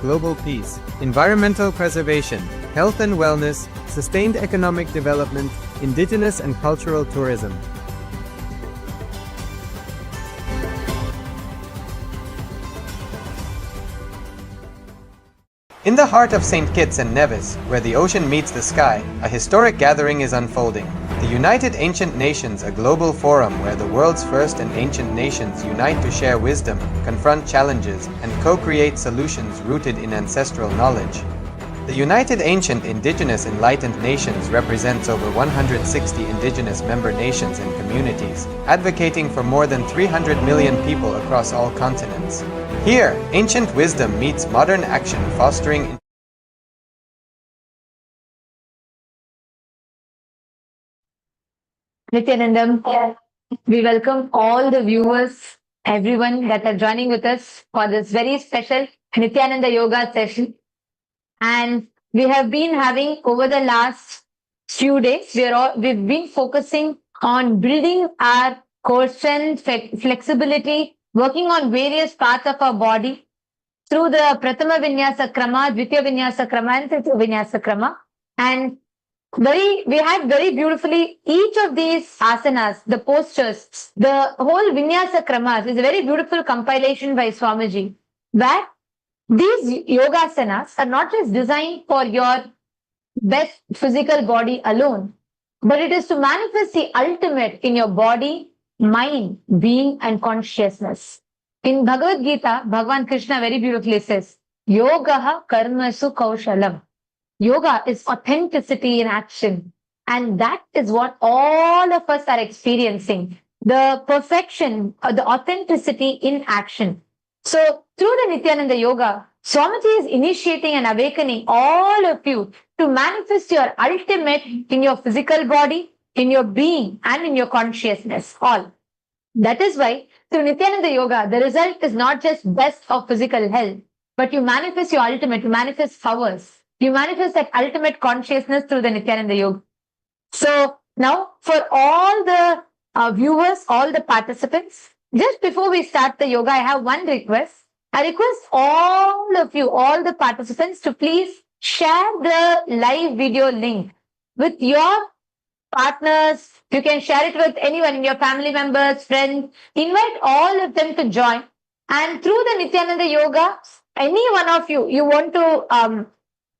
global peace, environmental preservation, health and wellness, sustained economic development, indigenous and cultural tourism. In the heart of St. Kitts and Nevis, where the ocean meets the sky, a historic gathering is unfolding. The United Ancient Nations, a global forum where the world's first and ancient nations unite to share wisdom, confront challenges, and co-create solutions rooted in ancestral knowledge. The United Ancient Indigenous Enlightened Nations represents over 160 indigenous member nations and communities, advocating for more than 300 million people across all continents. Here, ancient wisdom meets modern action, fostering Nithyanandam, we welcome all the viewers, everyone that are joining with us for this very special Nithyananda Yoga session. And we have been having over the last few days, we've been focusing on building our core strength, flexibility, working on various parts of our body through the Prathama Vinyasa Krama, Dvitiya Vinyasa Krama, and Tritiya Vinyasa Krama. And we had very beautifully each of these asanas, the postures, the whole Vinyasa Kramas is a very beautiful compilation by Swamiji, where these yogasanas are not just designed for your best physical body alone, but it is to manifest the ultimate in your body, mind, being, and consciousness. In Bhagavad Gita, Bhagavan Krishna very beautifully says, Yogaha karmasu kaushalam. Yoga is authenticity in action. And that is what all of us are experiencing. The perfection, the authenticity in action. So through the Nithyananda Yoga, Swamiji is initiating and awakening all of you to manifest your ultimate in your physical body, in your being, and in your consciousness, all. That is why through Nithyananda Yoga, the result is not just best of physical health, but you manifest your ultimate, you manifest powers. You manifest that ultimate consciousness through the Nithyananda Yoga. So now for all the viewers, all the participants, just before we start the yoga, I have one request. I request all of you, all the participants, to please share the live video link with your partners. You can share it with anyone, your family members, friends. Invite all of them to join. And through the Nithyananda Yoga, any one of you, you want to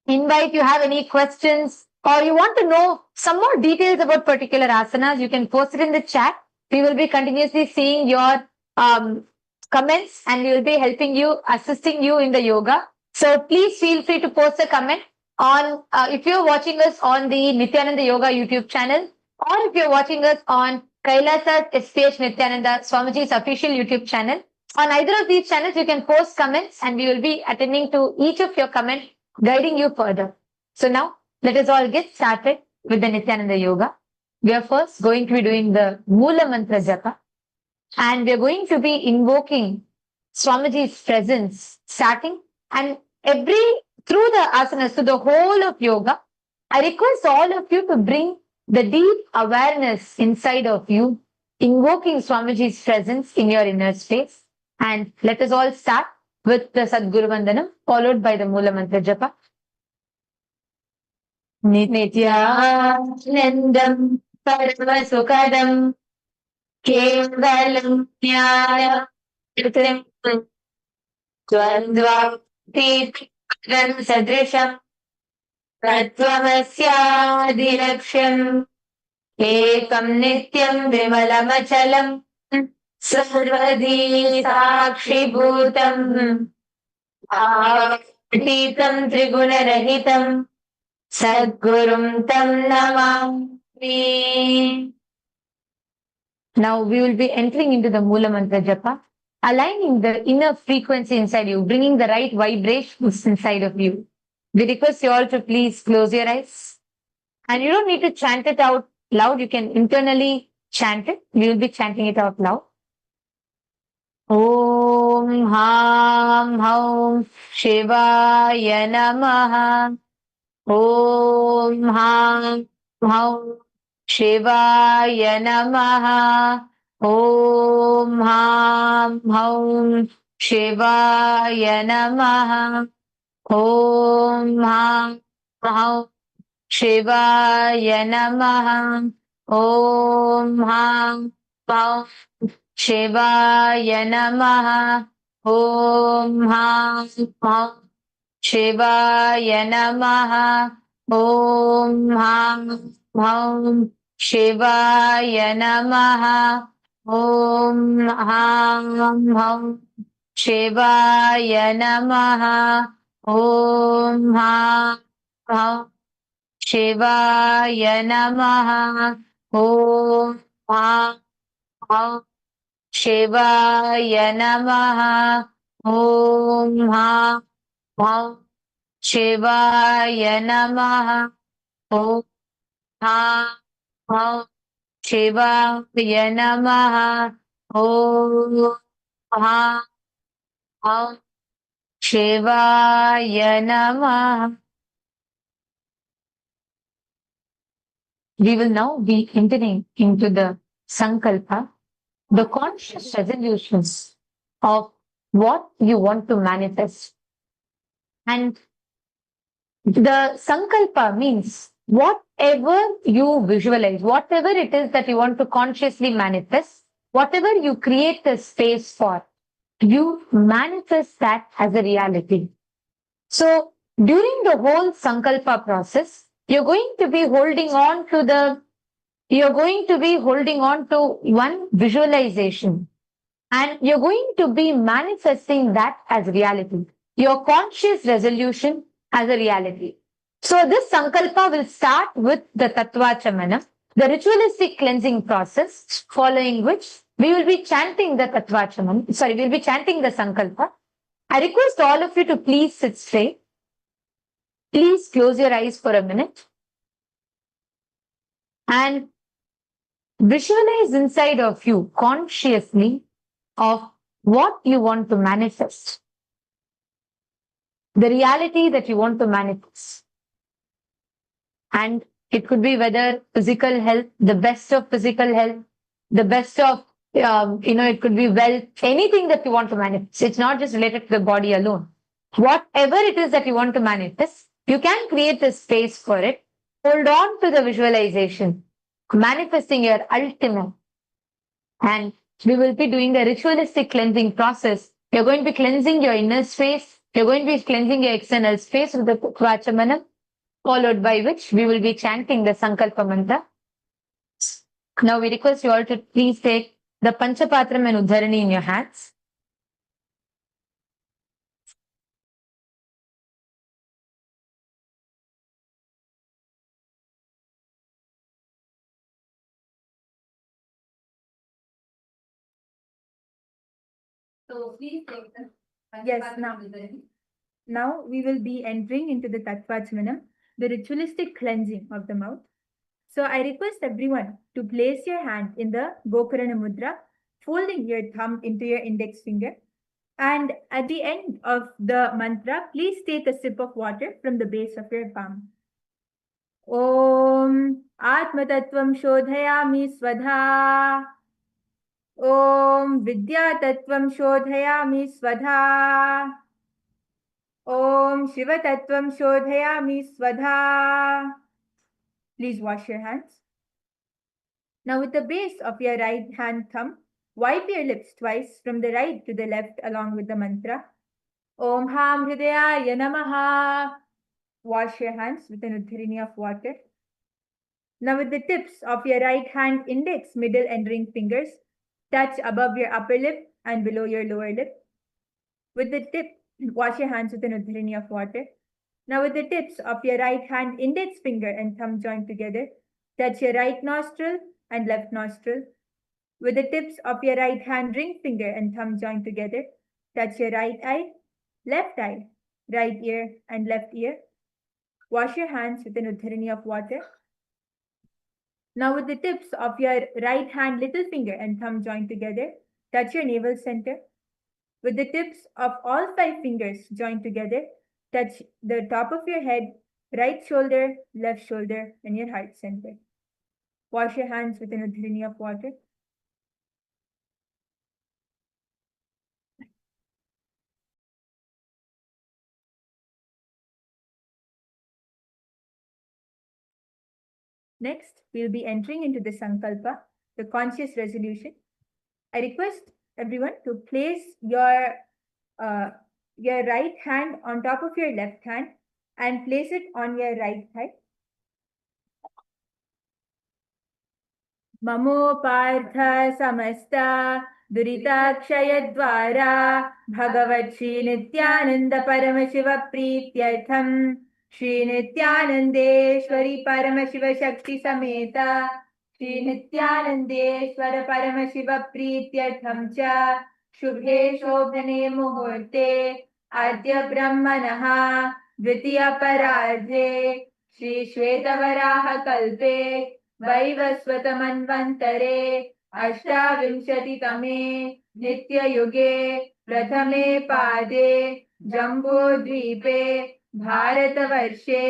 invite, you have any questions, or you want to know some more details about particular asanas, you can post it in the chat. We will be continuously seeing your comments and we will be helping you, assisting you in the yoga. So please feel free to post a comment on, if you're watching us on the Nithyananda Yoga YouTube channel, or if you're watching us on KAILASA SPH Nithyananda Swamiji's official YouTube channel. On either of these channels, you can post comments and we will be attending to each of your comments, guiding you further. So now, let us all get started with the Nithyananda Yoga. We are first going to be doing the Moola Mantra Japa, and we are going to be invoking Swamiji's presence, starting, and through the asanas, through the whole of yoga, I request all of you to bring the deep awareness inside of you, invoking Swamiji's presence in your inner space. And let us all start with the Sadguru Vandanam, followed by the Moola Mantra Japa. Nithyanandam Paramasukadam Kevalam Jnana Dvandvam Sadrisham Tattvamasyadilaksham Ekam Nityam Vimalamachalam Sarvadi Sakshi Bhutam Atītam Triguna-rahitam Sadgurum Tam Namami. Now we will be entering into the Moola Mantra Japa, aligning the inner frequency inside you, bringing the right vibrations inside of you. We request you all to please close your eyes. And you don't need to chant it out loud. You can internally chant it. We will be chanting it out loud. Om Ham Haum Shivaya Namaha. Om Ham Haum Shivaya Namaha. Om Ham Haum Shivaya Namaha. Om MahaParamashiva Namaha. Om MahaParamashiva Namaha. Om MahaParamashiva Namaha. Om MahaParamashiva Namaha. Om Shivaya Namaha. Om Shivaya Namaha. Om Shivaya Namaha. Om Shivaya Namaha. Om Shivaya Namaha. Om Shivaya Namaha. We will now be entering into the Sankalpa, the conscious resolutions of what you want to manifest. And the Sankalpa means whatever you visualize, whatever it is that you want to consciously manifest, whatever you create the space for, you manifest that as a reality. So during the whole Sankalpa process, you're going to be holding on to one visualization, and you're going to be manifesting that as reality, your conscious resolution as a reality. So this Sankalpa will start with the Tattvachamanam, the ritualistic cleansing process, following which we will be chanting the we'll be chanting the Sankalpa. I request all of you to please sit straight. Please close your eyes for a minute and visualize inside of you consciously of what you want to manifest, the reality that you want to manifest. And it could be whether physical health, the best of physical health, the best of, it could be wealth, anything that you want to manifest. It's not just related to the body alone. Whatever it is that you want to manifest, you can create a space for it. Hold on to the visualization, manifesting your ultimate. And we will be doing the ritualistic cleansing process. You're going to be cleansing your inner space. You're going to be cleansing your external space with the Vachamanam, followed by which we will be chanting the Sankalpa mantra. Now we request you all to please take the Panchapatram and Uddharani in your hands. So please take the Yes, now we will be entering into the Tattvachmanam, the ritualistic cleansing of the mouth. So I request everyone to place your hand in the Gokarana Mudra, folding your thumb into your index finger. And at the end of the mantra, please take a sip of water from the base of your palm. Om Atmatattvam Shodhayami Swadha. Om Vidyatattvam Shodhayami Swadha. Om Shivatattvam Shodhayami Swadha. Please wash your hands. Now with the base of your right hand thumb, wipe your lips twice from the right to the left along with the mantra. Om Ham Hridayaya Namaha. Wash your hands with an uddharini of water. Now with the tips of your right hand index, middle and ring fingers, touch above your upper lip and below your lower lip. With the tip, wash your hands with an uddharini of water. Now with the tips of your right hand index finger and thumb joined together, touch your right nostril and left nostril. With the tips of your right hand ring finger and thumb joined together, touch your right eye, right ear and left ear. Wash your hands with an uddharini of water. Now with the tips of your right hand little finger and thumb joined together, touch your navel center. With the tips of all 5 fingers joined together, touch the top of your head, right shoulder, left shoulder, and your heart center. Wash your hands with an uddharini of water. Next, we will be entering into the Sankalpa, the conscious resolution. I request everyone to place your right hand on top of your left hand and place it on your right thigh. ममोपार्थ समस्त दुरिताक्षयद्वारा भगवत् श्री नित्यानंद परमशिव प्रीत्यर्थम श्री नित्यानंदेश्वरी परमशिव शक्ति समेत श्री नित्यानंदेश्वर परमशिव प्रीत्यर्थम च शुभे शोभने मुहूर्ते अद्य ब्रह्मणः द्वितीय परार्धे श्री श्वेतवराह कल्पे वैवस्वतमन्वन्तरे अष्टाविंशतितमे नित्ययुगे प्रथमे पादे जम्बूद्वीपे भारतवर्षे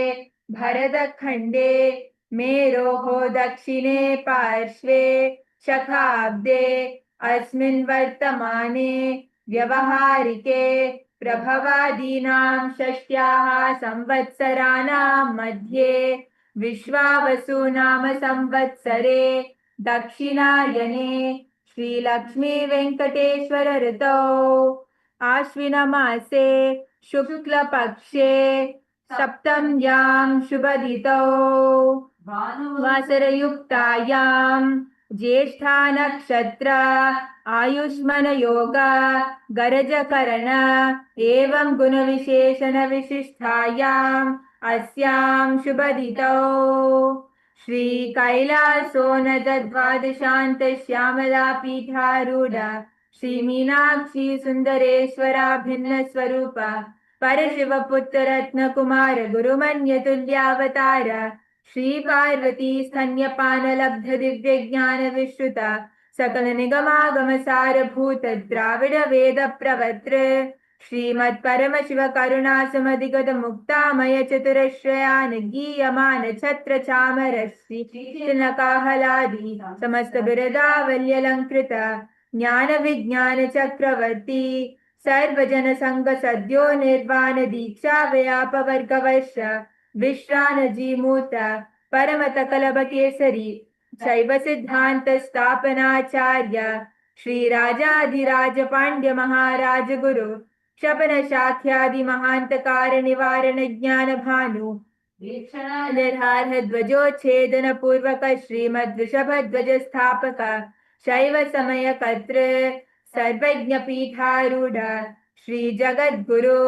भरतखण्डे मेरोः दक्षिणे पार्श्वे शखाब्दे अस्मिन् वर्तमाने व्यवहारिके प्रभवादीनां षष्ट्याः संवत्सराणां मध्ये विश्वावसु नाम संवत्सरे दक्षिणायने श्रीलक्ष्मी वेंकटेश्वर ऋतौ आश्विन मासे शुक्लपक्षे सप्तम्यां शुभदितौ वासरयुक्तायां ज्येष्ठा नक्षत्र आयुष्मन योग गरजकरण एवं गुणविशेषण विशिष्टायां अस्यां शुभदितौ श्री कैलासोनत द्वादशान्त श्यामला पीठारूढ़ श्री मीनाक्षी सुंदरेश्वरा भिन्न स्वरूप परशिव पुत्र रत्न कुमार गुरुमन्य तुल्यावतार श्री पार्वती स्तन्यपान लब्ध दिव्य ज्ञान विश्रुत सकल निगमागम सारभूत द्राविड वेद प्रवक्त्र श्रीमत् परमशिव करुणा समधिगत मुक्तामय चतुरश्रयान गीयमान छत्र चामर श्री नकाहलादि समस्त बिरदावल्यलंकृत ज्ञान विज्ञान चक्रवर्ती सर्वजन संग सद्यो निर्वाण दीक्षा व्यापवर्गवर्ष विश्रान जीमूत परमत कलभ केसरी शैव सिद्धांत स्थापनाचार्य श्री राजाधिराज पांड्य महाराज गुरु शपन शाख्यादि महांतकार निवारण ज्ञान भानु निर्हार ध्वजोच्छेदन पूर्वक श्रीमद वृषभ ध्वज स्थापक शैव समय कर्तृ सर्वज्ञ पीठारूढ़ श्री जगद्गुरु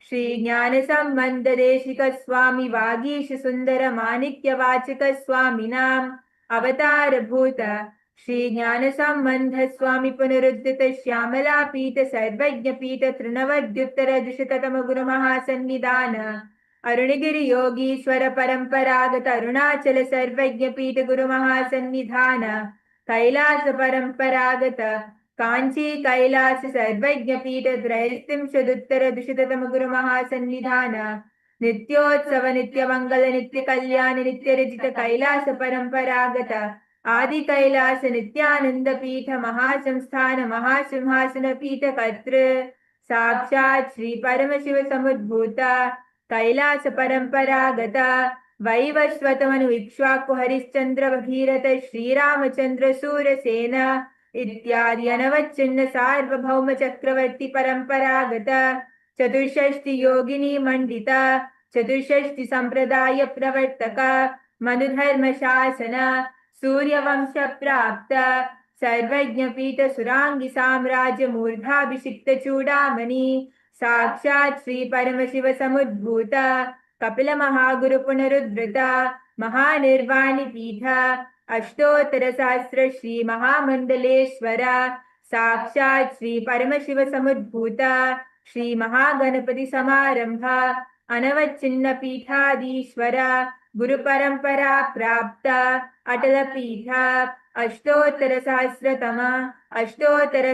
श्री ज्ञान संबंध देशिक स्वामी वागीश सुंदर माणिक्य वाचक स्वामिनाम अवतार भूत श्री ज्ञान संबंध स्वामी पुनरुद्धित श्यामला पीठ सर्वज्ञ पीठ तृणवद्युत्तर द्विशततम गुरु महासन्निधान अरुणगिरि योगीश्वर परंपरागत अरुणाचल सर्वज्ञ पीठ गुरु महासन्निधान कैलास परंपरागत कांची कैलास सर्वज्ञ पीठ त्रैस्त्रिंशदुत्तर द्विशततम गुरु महासन्निधान नित्योत्सव नित्य मंगल नित्य कल्याण नित्य रचित कैलास परंपरागत आदि कैलास नित्यानंद पीठ महासंस्थान महासिंहासन पीठ कर्तृ साक्षात् श्री परमशिव समुद्भूत कैलास परंपरागत वैवस्वतमनु इक्ष्वाकु हरिश्चंद्र भगीरथ श्रीरामचंद्र सूरसेन इत्यादि अनवच्छिन्न सार्वभौम चक्रवर्ती परंपरागत चतुष्षष्टि योगिनी मंडित चतुष्षष्टि संप्रदाय प्रवर्तक मनुधर्म शासन सूर्यवंश प्राप्त सर्वज्ञ पीठ सुरांगी साम्राज्य मूर्धाभिषिक्त चूड़ामणि साक्षात् श्री परमशिव समुद्भूत कपिल महागुरु पुनरुद्धृत महानिर्वाणी पीठ अष्टोत्तर सहस्र श्री महामंडलेश्वर साक्षात् श्री परमशिव समुद्भूत श्री महागणपति समारंभ अनवच्छिन्न पीठाधीश्वर गुरु परंपरा प्राप्त अटल पीठ अष्टोत्तर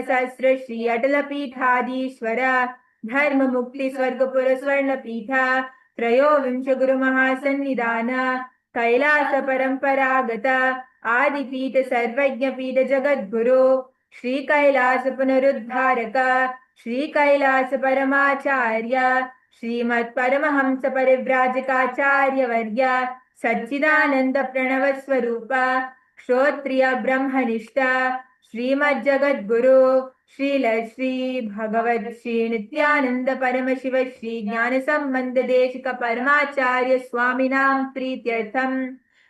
सहस्र श्री अटल पीठाधीश्वर धर्म मुक्ति स्वर्गपुर स्वर्ण पीठ त्रयोविंश गुरु महासन्निधान कैलास परंपरागत आदि पीठ सर्वज्ञ पीठ जगद्गुरु श्री कैलास पुनरुद्धारक श्री कैलास परमाचार्य श्रीमत् परमहंस परिव्राजकाचार्य वर्य सच्चिदानंद प्रणव स्वरूप क्षोत्रिय ब्रह्मनिष्ठ श्रीमज्जगद्गुरु श्रील श्री भगवत श्री नित्यानंद परमशिव श्री ज्ञान संबंध देशिक परमाचार्य स्वामिनां प्रीत्यर्थम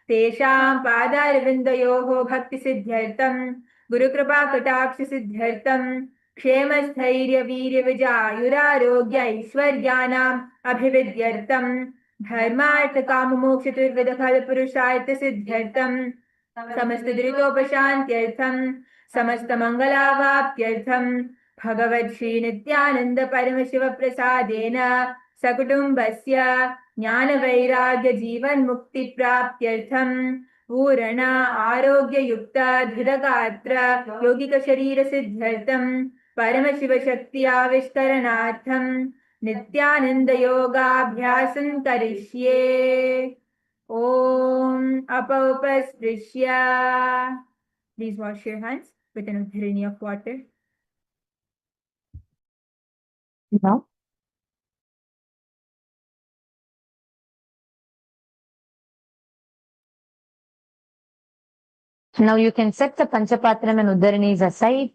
तेषां पादारविन्दयोः भक्ति सिद्ध्यर्थम गुरुकृपा कटाक्ष सिद्ध्यर्थम क्षेम स्थैर्य वीर्य विजयायुरारोग्य ऐश्वर्याणाम् अभिवृद्ध्यर्थम धर्मार्थ काम मोक्ष चतुर्विध फल पुरुषार्थ सिद्ध्यर्थम समस्त दुरितोपशान्त्यर्थम समस्त मंगलावाप्त्यर्थम भगवत् श्री नित्यानंद परमशिव प्रसादेन सकुटुम्बस्य ज्ञान वैराग्य जीवन मुक्ति प्राप्त्यर्थम पूर्ण आरोग्य युक्त धृतगात्र यौगिक शरीर सिद्ध्यर्थम परमशिव शक्ति आविष्करणार्थम नित्यानंद योगाभ्यासं करिष्ये। ओम अपौपस्पृश्य। Please wash your hands with an udharani of water. Now, you can set the Panchapatram and Uddaranis aside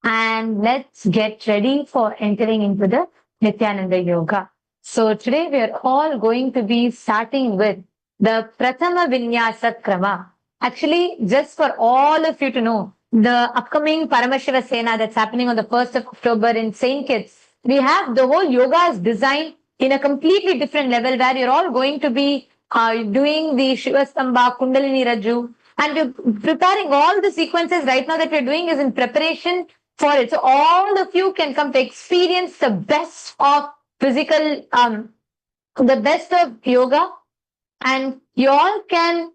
and let's get ready for entering into the Nithyananda Yoga. So today we are all going to be starting with the Prathama Vinyasa Krama. Actually, just for all of you to know, the upcoming Paramashiva Sena that's happening on the 1st of October in St. Kitts, we have the whole yoga is designed in a completely different level where you're all going to be doing the Shiva Stamba, Kundalini Raju, and we're preparing all the sequences right now that we're doing is in preparation for it. So all of you can come to experience the best of physical, the best of yoga, and you all can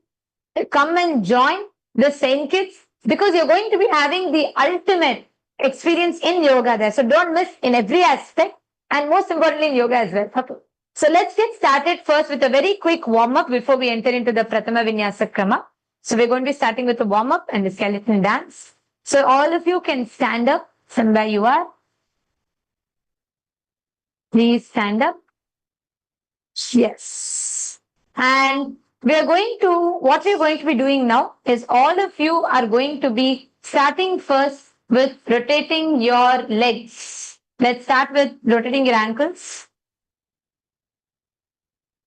come and join the Saint Kids because you're going to be having the ultimate experience in yoga there. So don't miss in every aspect and most importantly in yoga as well. Okay. So let's get started first with a very quick warm-up before we enter into the Prathama Vinyasa Krama. So we're going to be starting with the warm-up and the skeleton dance. So all of you can stand up from where you are. Please stand up. Yes. And what we're going to be doing now is all of you are going to be starting first with rotating your legs. Let's start with rotating your ankles.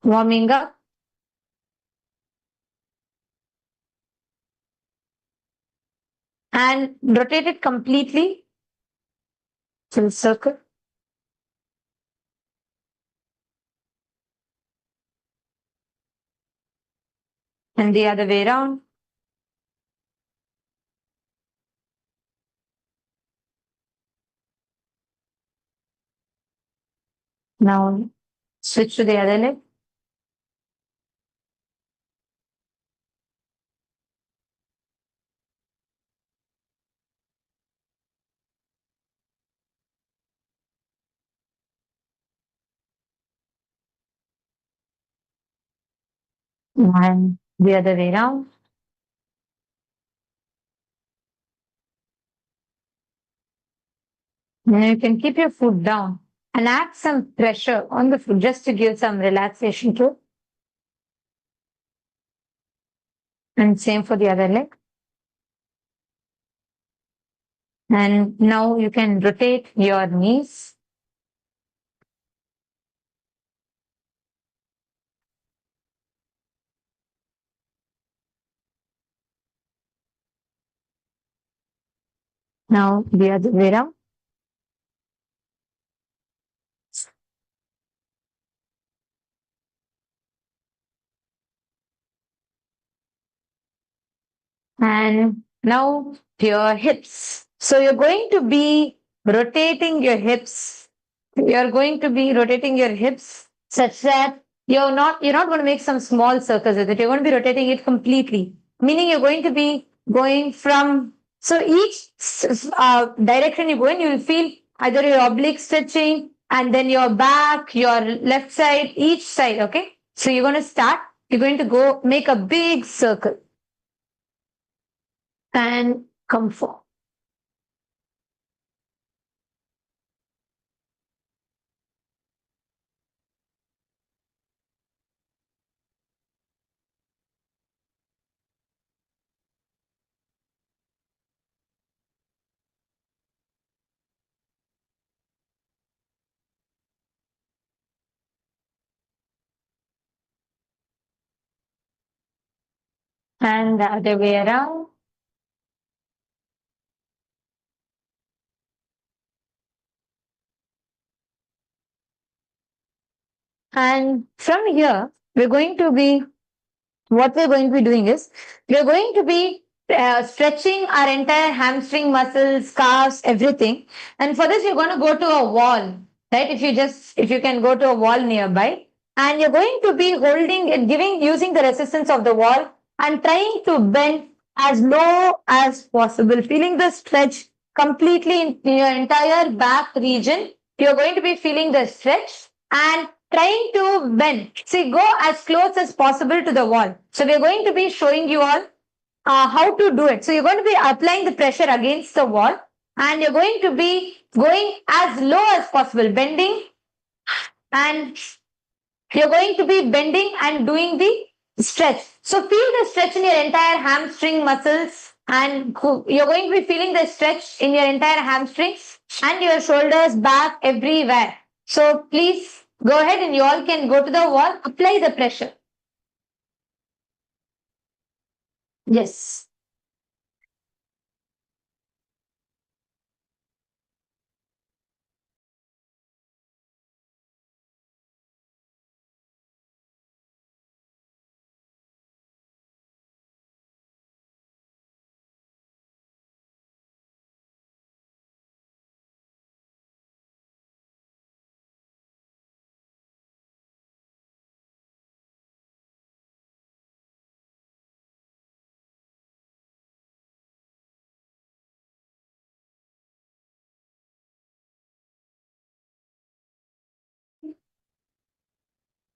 Warming up. And rotate it completely. Full circle. And the other way around. Now switch to the other leg. And the other way around. Now you can keep your foot down and add some pressure on the foot just to give some relaxation to it. And same for the other leg. And now you can rotate your knees. Now the other way around. And now your hips. So you're going to be rotating your hips. You're going to be rotating your hips such that you're not going to make some small circles with it. You're going to be rotating it completely. Meaning you're going to be going from, so each direction you go in, you will feel either your oblique stretching and then your back, your left side, each side, okay? So you're going to start, you're going to go make a big circle. And come forward. And the other way around. And from here, we're going to be, what we're going to be doing is, we're going to be stretching our entire hamstring muscles, calves, everything. And for this, you're going to go to a wall, right? If you can go to a wall nearby, and you're going to be holding and using the resistance of the wall and trying to bend as low as possible, feeling the stretch completely in your entire back region. You're going to be feeling the stretch and trying to bend. See, go as close as possible to the wall. So we're going to be showing you all how to do it. So you're going to be applying the pressure against the wall, and you're going to be going as low as possible, bending, and you're going to be bending and doing the stretch. So feel the stretch in your entire hamstring muscles, and you're going to be feeling the stretch in your entire hamstrings and your shoulders, back, everywhere. So please go ahead and you all can go to the wall, apply the pressure. Yes.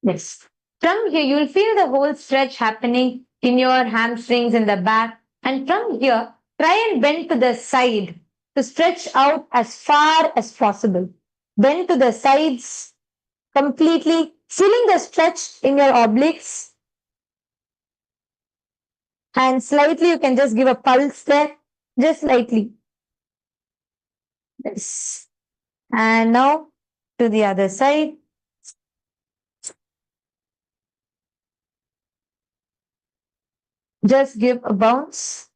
Yes. From here, you'll feel the whole stretch happening in your hamstrings in the back. And from here, try and bend to the side to stretch out as far as possible. Bend to the sides completely, feeling the stretch in your obliques. And slightly, you can just give a pulse there, just slightly. Yes. And now to the other side. Just give a bounce.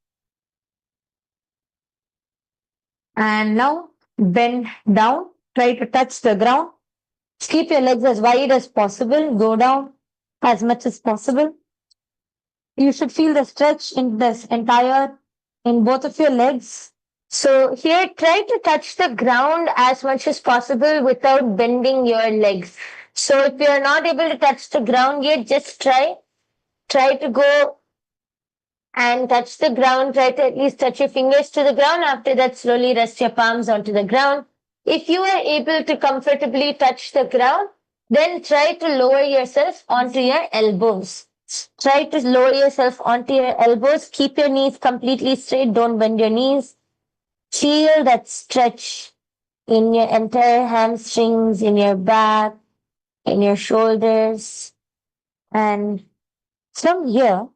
And now bend down. Try to touch the ground. Keep your legs as wide as possible. Go down as much as possible. You should feel the stretch in this entire, in both of your legs. So here, try to touch the ground as much as possible without bending your legs. So if you're not able to touch the ground yet, just try to go and touch the ground. Try to at least touch your fingers to the ground. After that, slowly rest your palms onto the ground. If you are able to comfortably touch the ground, then try to lower yourself onto your elbows. Try to lower yourself onto your elbows. Keep your knees completely straight. Don't bend your knees. Feel that stretch in your entire hamstrings, in your back, in your shoulders. And from here,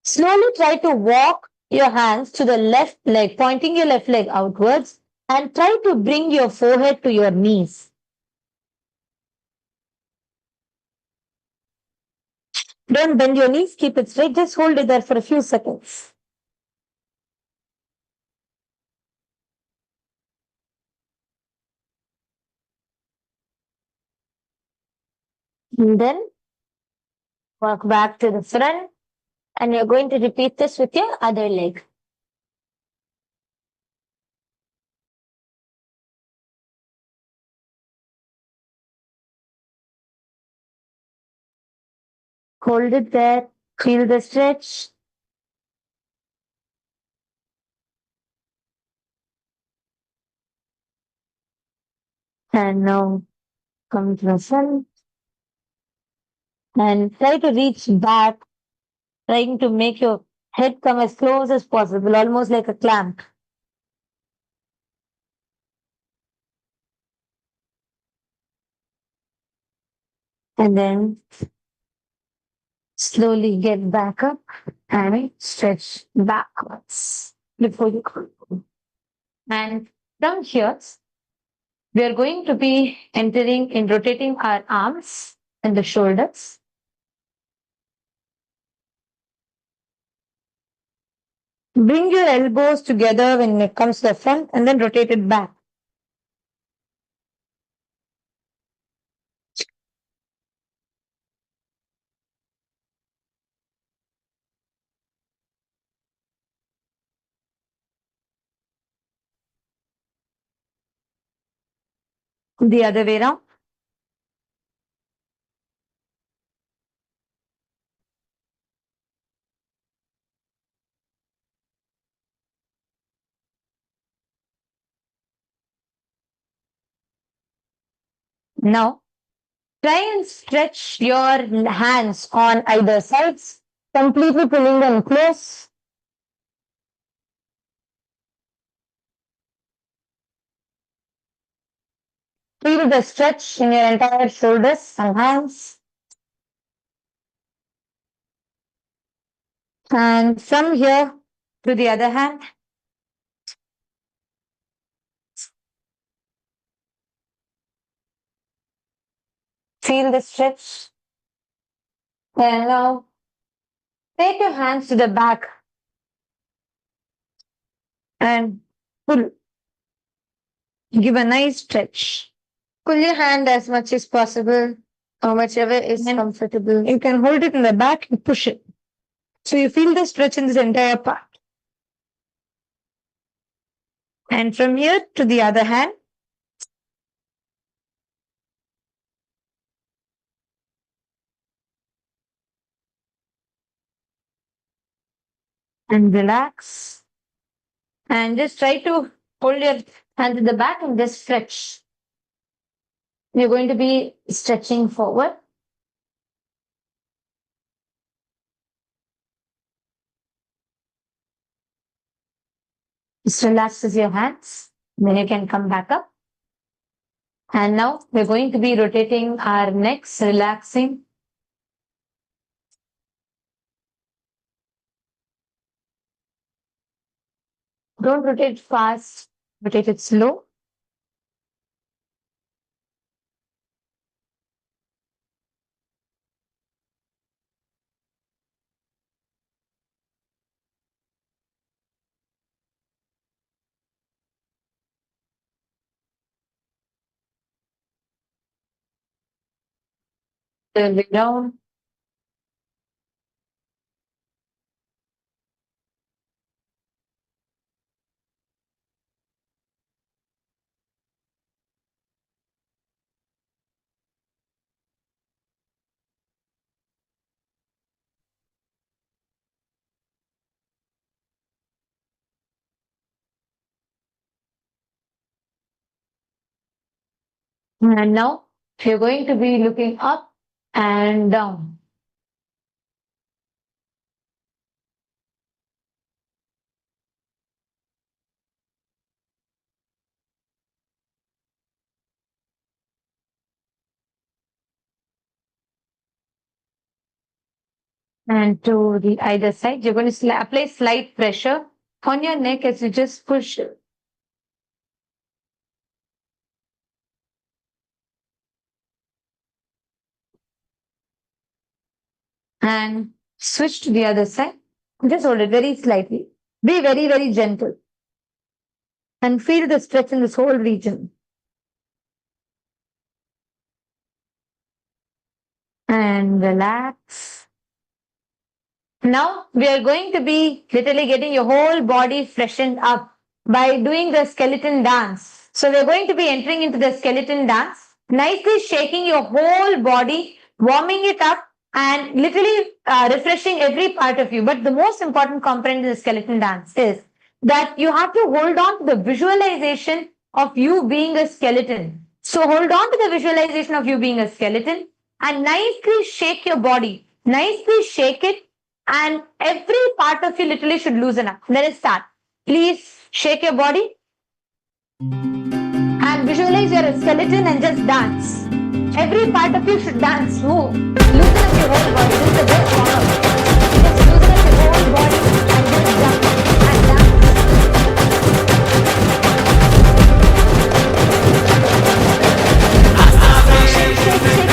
slowly try to walk your hands to the left leg, pointing your left leg outwards, and try to bring your forehead to your knees. Don't bend your knees, keep it straight, just hold it there for a few seconds. And then walk back to the front, and you're going to repeat this with your other leg. Hold it there, feel the stretch. And now come to the front and try to reach back, trying to make your head come as close as possible, almost like a clamp. And then slowly get back up and stretch backwards before you go. And from here, we are going to be entering in rotating our arms and the shoulders. Bring your elbows together when it comes to the front and then rotate it back. The other way around. Now, try and stretch your hands on either sides, completely pulling them close. Feel the stretch in your entire shoulders and hands. And from here to the other hand. Feel the stretch. And now take your hands to the back and pull. Give a nice stretch. Pull your hand as much as possible, or whichever is comfortable. You can hold it in the back and push it. So you feel the stretch in this entire part. And from here to the other hand. And relax. And just try to hold your hand to the back and just stretch. You're going to be stretching forward. Just relax with your hands. Then you can come back up. And now we're going to be rotating our necks, relaxing. Don't rotate fast, rotate it slow. Turn it down. And now you're going to be looking up and down. And to the either side, you're going to apply slight pressure on your neck as you just push it. And switch to the other side. Just hold it very slightly. Be very, very gentle. And feel the stretch in this whole region. And relax. Now we are going to be literally getting your whole body freshened up by doing the skeleton dance. So we're going to be entering into the skeleton dance, nicely shaking your whole body, warming it up, and literally refreshing every part of you. But the most important component in the skeleton dance is that you have to hold on to the visualization of you being a skeleton. So hold on to the visualization of you being a skeleton and nicely shake your body. Nicely shake it, and every part of you literally should loosen up. Let us start. Please shake your body and visualize you're a skeleton and just dance. Every part of you should dance, move. Loosen up your whole body. This is the best warm-up. Just loosen up your whole body and just jump and dance. Shake, shake, shake.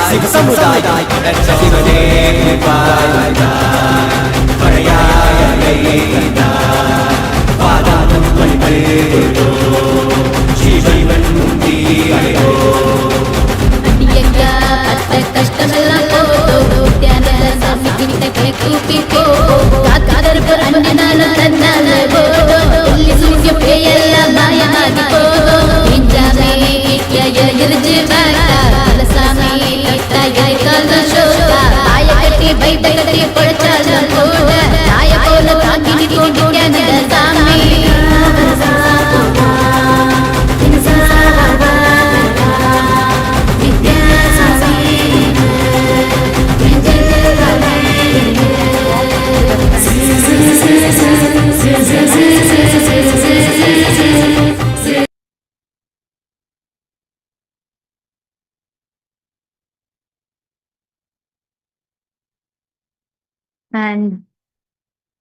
Shiv समुदाय शिवने And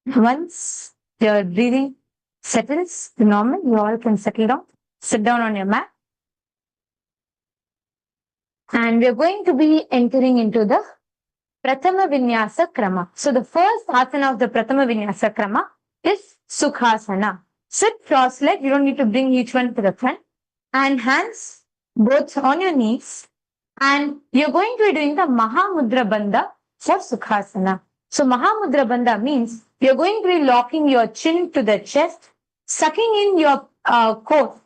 once your breathing settles to normal, you all can settle down, sit down on your mat. And we're going to be entering into the Prathama Vinyasa Krama. So the first asana of the Prathama Vinyasa Krama is Sukhasana. Sit cross-legged, you don't need to bring each one to the front. And hands both on your knees. And you're going to be doing the Mahamudra Bandha for Sukhasana. So Mahamudra Bandha means you're going to be locking your chin to the chest, sucking in your core,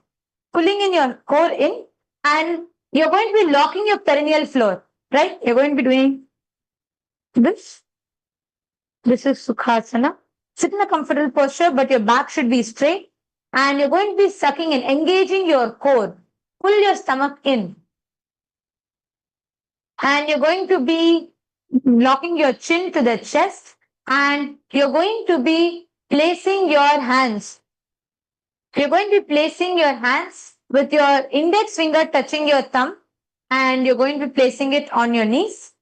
pulling in your core in, and you're going to be locking your perineal floor, right? You're going to be doing this. This is Sukhasana. Sit in a comfortable posture, but your back should be straight. And you're going to be sucking and engaging your core. Pull your stomach in. And you're going to be locking your chin to the chest. And you're going to be placing your hands. You're going to be placing your hands with your index finger touching your thumb. And you're going to be placing it on your knees.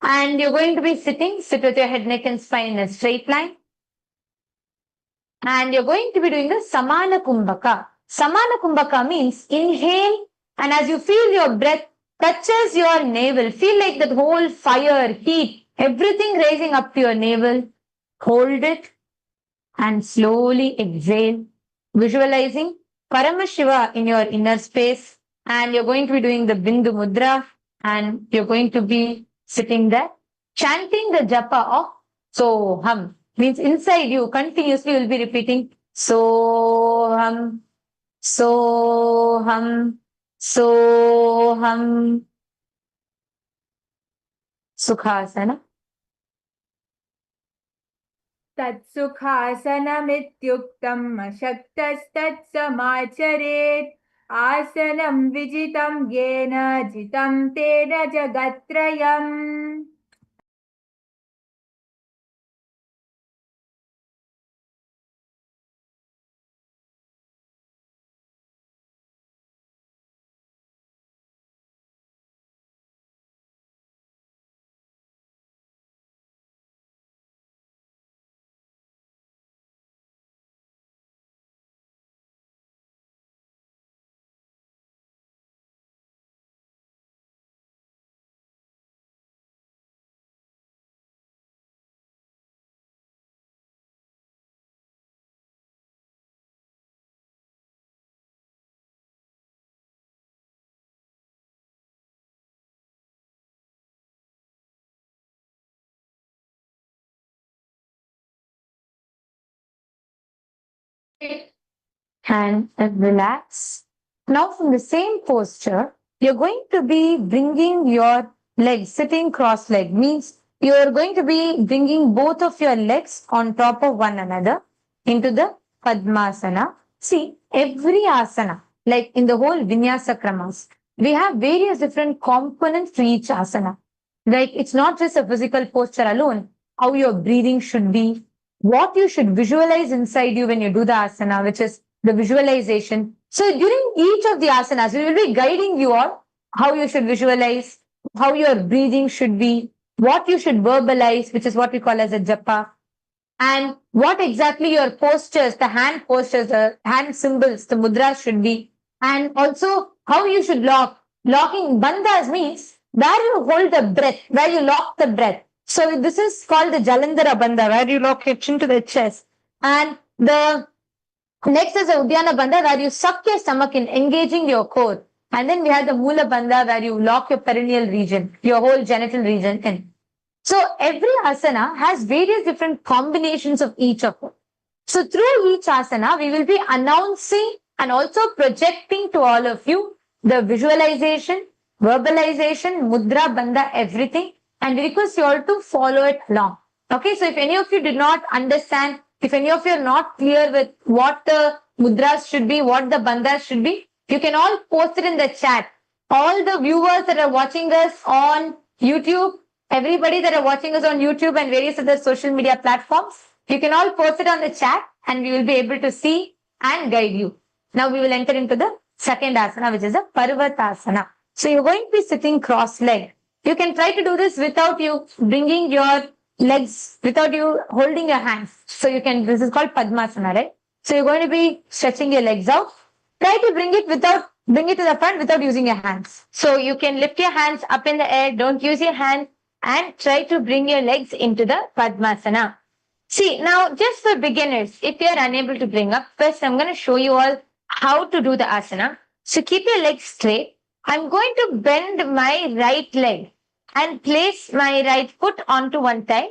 And you're going to be sitting. Sit with your head, neck, and spine in a straight line. And you're going to be doing the Samana Kumbhaka. Samana Kumbhaka means inhale, and as you feel your breath touches your navel, feel like that whole fire, heat, everything rising up to your navel. Hold it and slowly exhale, visualizing Paramashiva in your inner space. And you're going to be doing the Bindu Mudra, and you're going to be sitting there, chanting the japa of Soham. Means inside you, continuously you will be repeating Soham, Soham, Soham. Sukhasana. तत्सुखासनमित्युक्तम् अशक्तस्तत्समाचरेत् आसनं विजितं येन जितं तेन जगत्त्रयम्. And relax. Now from the same posture, you're going to be bringing your legs, sitting cross-legged, means you're going to be bringing both of your legs on top of one another into the Padmasana. See, every asana, like in the whole Vinyasa Kramas, we have various different components to each asana. Like it's not just a physical posture alone, how your breathing should be, what you should visualize inside you when you do the asana, which is the visualization. So during each of the asanas, we will be guiding you on how you should visualize, how your breathing should be, what you should verbalize, which is what we call as a japa, and what exactly your postures, the hand postures, the hand symbols, the mudras should be, and also how you should lock. Locking bandhas means where you hold the breath, where you lock the breath. So this is called the Jalandhara bandha, where you lock your chin to the chest. And the next is the Udyana bandha, where you suck your stomach in, engaging your core. And then we have the Mula bandha, where you lock your perineal region, your whole genital region in. So every asana has various different combinations of each of them. So through each asana, we will be announcing and also projecting to all of you the visualization, verbalization, mudra, bandha, everything. And we request you all to follow it along. Okay, so if any of you did not understand, if any of you are not clear with what the mudras should be, what the bandhas should be, you can all post it in the chat. All the viewers that are watching us on YouTube, everybody that are watching us on YouTube and various other social media platforms, you can all post it on the chat and we will be able to see and guide you. Now we will enter into the second asana, which is the Parvatasana. So you're going to be sitting cross-legged. You can try to do this without you bringing your legs, without you holding your hands. So you can, this is called Padmasana, right? So you're going to be stretching your legs out. Try to bring it to the front without using your hands. So you can lift your hands up in the air, don't use your hands, and try to bring your legs into the Padmasana. See, now just for beginners, if you are unable to bring up, first I'm going to show you all how to do the asana. So keep your legs straight. I'm going to bend my right leg and place my right foot onto one thigh.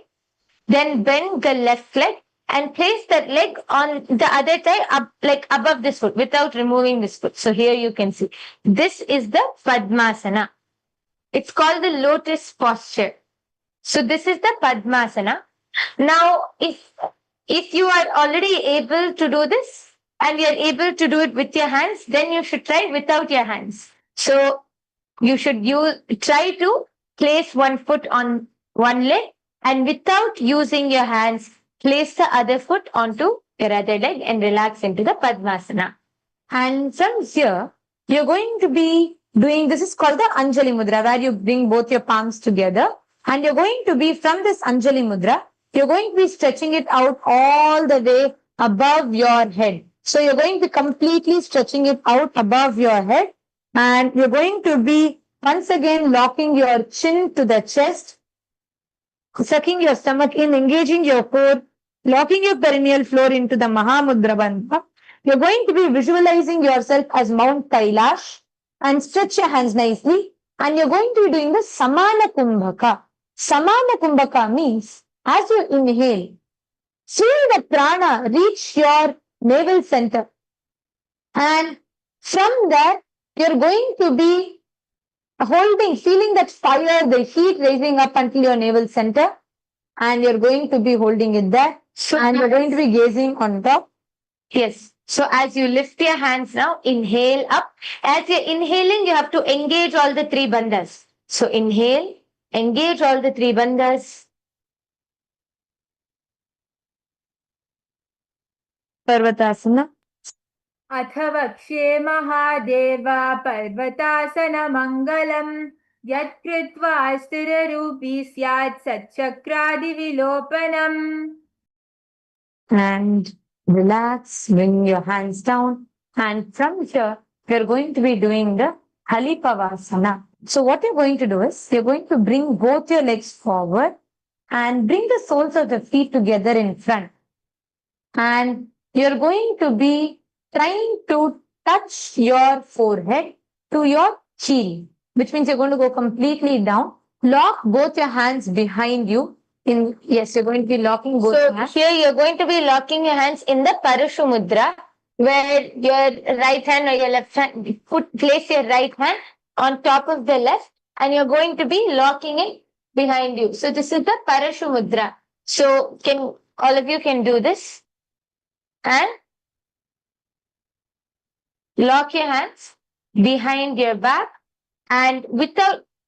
Then bend the left leg and place that leg on the other thigh up, like above this foot without removing this foot. So here you can see. This is the Padmasana. It's called the lotus posture. So this is the Padmasana. Now, if you are already able to do this and you are able to do it with your hands, then you should try without your hands. So you should try to place one foot on one leg and without using your hands, place the other foot onto your other leg and relax into the Padmasana. And from here, you're going to be doing, this is called the Anjali Mudra, where you bring both your palms together. And you're going to be, from this Anjali Mudra, you're going to be stretching it out all the way above your head. So you're going to be completely stretching it out above your head. And you're going to be once again locking your chin to the chest, sucking your stomach in, engaging your core, locking your perineal floor into the Mahamudra Bandha. You're going to be visualizing yourself as Mount Kailash and stretch your hands nicely. And you're going to be doing the Samana Kumbhaka. Samana Kumbhaka means as you inhale, feel the prana reach your navel center. And from there, you're going to be feeling that fire, the heat rising up until your navel center. And you're going to be holding it there. And you're going to be gazing on top. Yes. So as you lift your hands now, inhale up. As you're inhaling, you have to engage all the three bandhas. So inhale, engage all the three bandhas. Parvatasana. अथ वक्ष्ये महादेव पर्वतासनमङ्गलम् यत्कृत्वा स्थिररूपी स्यात् सच्चक्रादिविलोपनम्. And relax, bring your hands down. And from here, we're going to be doing the Halipavasana. So what you're going to do is, you're going to bring both your legs forward and bring the soles of the feet together in front. And you're going to be trying to touch your forehead to your chin, which means you're going to go completely down. Lock both your hands behind you. Yes, you're going to be locking both your hands. So here you're going to be locking your hands in the Parashu Mudra, where your right hand or your left hand, place your right hand on top of the left, and you're going to be locking it behind you. So this is the Parashu Mudra. So all of you can do this and lock your hands behind your back and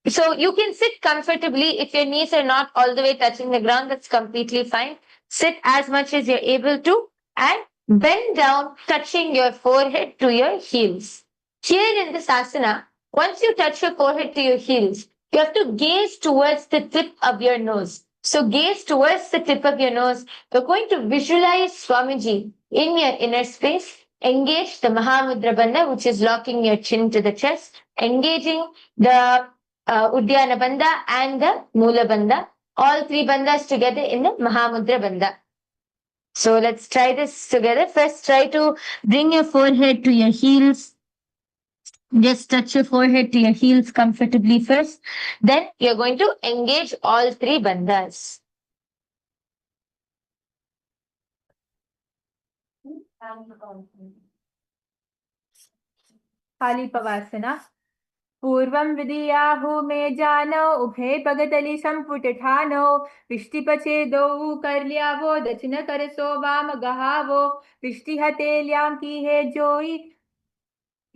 so you can sit comfortably. If your knees are not all the way touching the ground, that's completely fine. Sit as much as you're able to and Bend down, touching your forehead to your heels. Here in this asana, once you touch your forehead to your heels, you have to gaze towards the tip of your nose. So gaze towards the tip of your nose. You're going to visualize Swamiji in your inner space. Engage the Mahamudra Bandha, which is locking your chin to the chest. Engaging the Uddiyana Bandha and the Mula Bandha. All three bandhas together in the Mahamudra Bandha. So let's try this together. First, try to bring your forehead to your heels. Just touch your forehead to your heels comfortably first. Then you're going to engage all three bandhas. Kalipavasana. पूर्वं विधियाहु मे जानो उभे भगतलि संपुटठानो विष्टिपचेदो करल्यावो दक्षिण करसो वाम गहावो विष्टिहतेल्यां की है जोई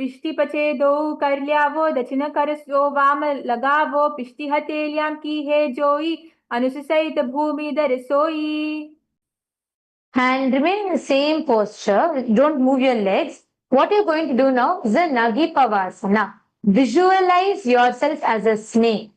विष्टिपचेदो करल्यावो दक्षिण करसो वाम लगावो विष्टिहतेल्यां की है जोई अनुससहित भूमि दर सोई. And remain in the same posture. Don't move your legs. What you're going to do now is a Nagipavasana. Visualize yourself as a snake.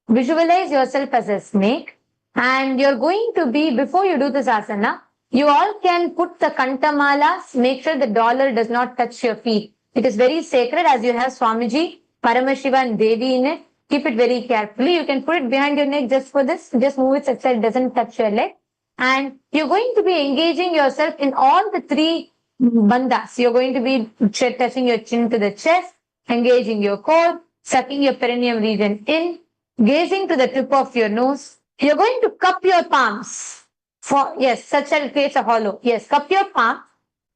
Visualize yourself as a snake. And you're going to be, before you do this asana, you all can put the kantamalas, make sure the dollar does not touch your feet. It is very sacred as you have Swamiji, Paramashiva and Devi in it. Keep it very carefully. You can put it behind your neck just for this. Just move it so it doesn't touch your leg. And you're going to be engaging yourself in all the three bandhas. You're going to be touching your chin to the chest, engaging your core, sucking your perineum region in, gazing to the tip of your nose. You're going to cup your palms. Such that it creates a hollow. Yes, cup your palms.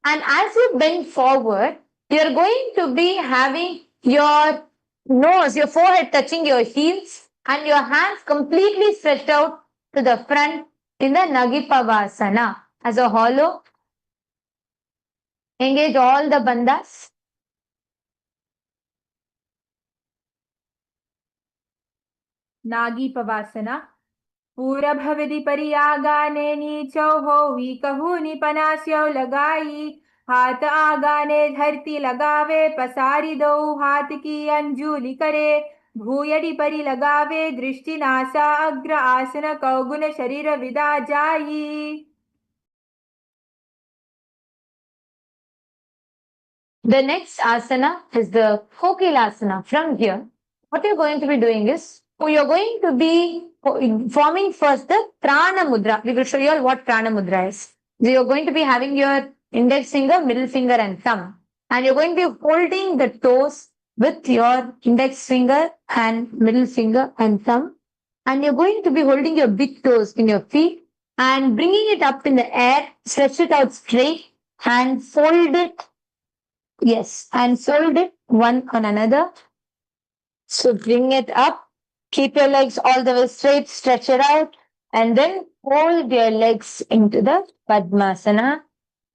And as you bend forward, you're going to be having your nose, your forehead touching your heels, and your hands completely stretched out to the front in the Nagipavasana as a hollow. Engage all the bandhas. Nagipavasana. पूरभविधि परियागाने नीचौ हो we कहू निपनास्यौ लगाई हाथ आगाने धरती लगावे पसारी दो हाथ की अंजुली करे भूयडी परि लगावे दृष्टि नासा अग्र आसन कौगुन शरीर विदा जाई. The next asana is the KAILASA. From here, what you're going to be doing is, you're going to be forming first the Prana Mudra. We will show you all what Prana Mudra is. So you're going to be having your index finger, middle finger and thumb. And you're going to be holding the toes with your index finger and middle finger and thumb. And you're going to be holding your big toes in your feet and bringing it up in the air, stretch it out straight and fold it. Yes, and fold it one on another. So bring it up, keep your legs all the way straight, stretch it out, and then fold your legs into the Padmasana.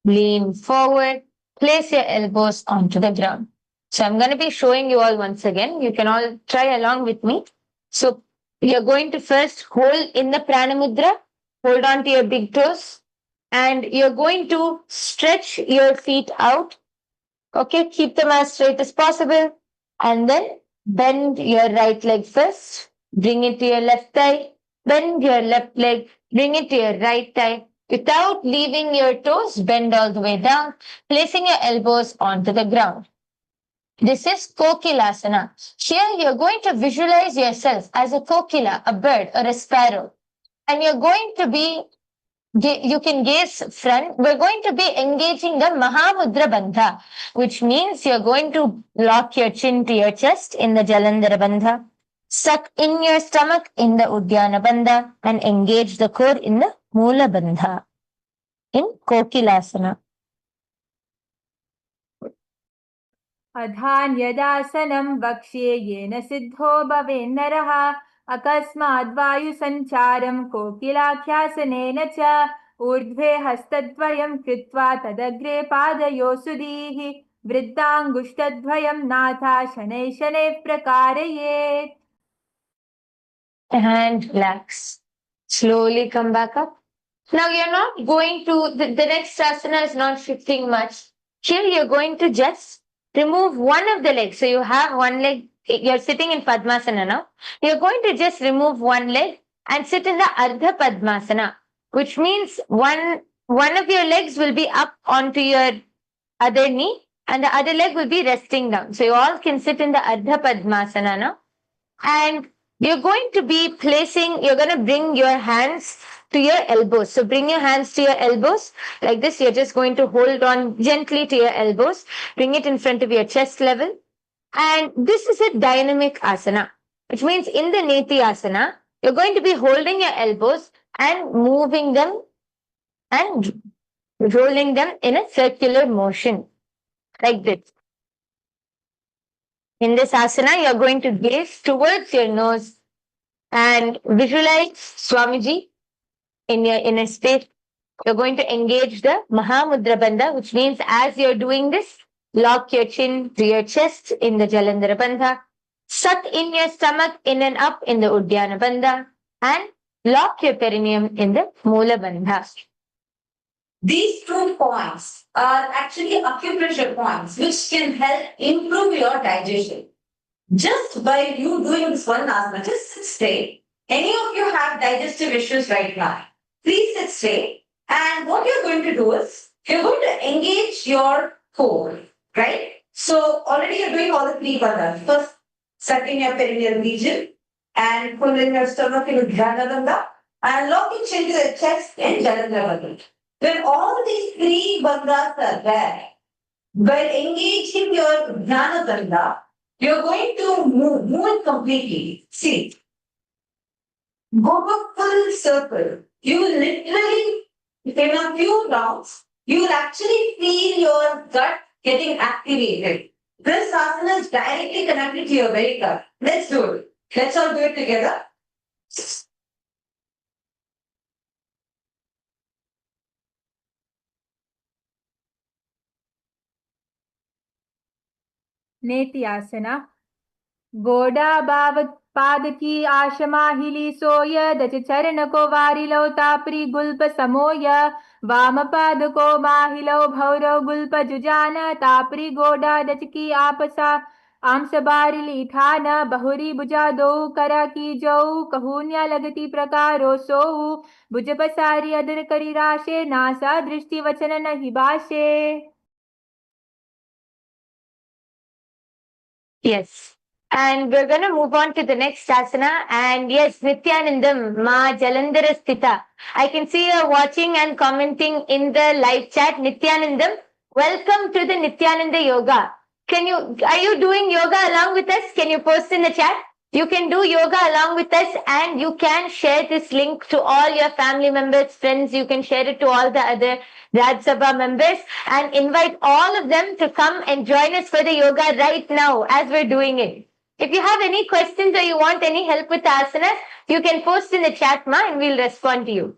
Lean forward, place your elbows onto the ground. So I'm going to be showing you all once again. You can all try along with me. So you're going to first hold in the Prana Mudra, hold on to your big toes, and you're going to stretch your feet out. Okay, keep them as straight as possible. And then bend your right leg first. Bring it to your left thigh. Bend your left leg. Bring it to your right thigh. Without leaving your toes, bend all the way down, placing your elbows onto the ground. This is Kokilasana. Here you're going to visualize yourself as a kokila, a bird or a sparrow. And you're going to be, you can gaze front. We're going to be engaging the Mahamudra Bandha, which means you're going to lock your chin to your chest in the Jalandhara Bandha, suck in your stomach in the Uddiyana Bandha, and engage the core in the Mula Bandha in Kokilasana. अधान्यदासनं वक्ष्ये येन सिद्धो भवेन्नरः अकस्माद्वायुसञ्चारं कोकिलाख्यासनेन च ऊर्ध्वे हस्तद्वयं कृत्वा तदग्रे पादयोः सुधीः वृद्धाङ्गुष्ठद्वयं नाथा शनैः शनैः प्रकारयेत्. And relax. Slowly come back up. Now you're not going to, the next asana is not shifting much. Here you're going to just remove one of the legs. So you have one leg, you're sitting in Padmasana now. You're going to just remove one leg and sit in the Ardha Padmasana, which means one of your legs will be up onto your other knee and the other leg will be resting down. So you all can sit in the Ardha Padmasana now. And you're going to be you're going to bring your hands to your elbows. So bring your hands to your elbows like this. You're just going to hold on gently to your elbows. Bring it in front of your chest level. And this is a dynamic asana, which means in the Neti asana, you're going to be holding your elbows and moving them and rolling them in a circular motion like this. In this asana, you're going to gaze towards your nose and visualize Swamiji in your inner space. You're going to engage the Mahamudra Bandha, which means as you're doing this, lock your chin to your chest in the Jalandhara Bandha, suck in your stomach in and up in the Uddiyana Bandha, and lock your perineum in the Mula Bandha. These 2 points are actually acupressure points which can help improve your digestion. Just by you doing this one asana, just sit straight. Any of you have digestive issues right now, please sit straight. And what you're going to do is, you're going to engage your core, right? So already you're doing all the 3 bandhas. First, sucking your perineal region and pulling your stomach in Uddiyana Bandha and locking chin to the chest in Jalandhara Bandha. When all these 3 bandhas are there, by engaging your Jnana Bandha, you're going to move it completely. See, go a full circle. You will literally, in a few rounds, you will actually feel your gut getting activated. This asana is directly connected to your belly gut. Let's do it. Let's all do it together. नेत्यासना गोडा बावत पाद की आशमा हिली सोय दच चरण को वारिलो तापरी गुल्प समोय वाम पाद को माहिलो भौरव गुल्प जुजान तापरी गोडा दच की आपसा आमस बारिली थान बहुरी बुजा दो करा की जो कहून्या लगती प्रकारो सो भुज पसारी अदर करी राशे नासा दृष्टि वचन नहीं भाषे. Yes. And we're going to move on to the next asana. And yes, Nithyanandam, Ma Jalandhara Sthita. I can see you're watching and commenting in the live chat. Nithyanandam, welcome to the Nithyananda Yoga. Are you doing yoga along with us? Can you post in the chat? You can do yoga along with us and you can share this link to all your family members, friends. You can share it to all the other Raj Sabha members and invite all of them to come and join us for the yoga right now as we're doing it. If you have any questions or you want any help with the asanas, you can post in the chat, ma, and we'll respond to you.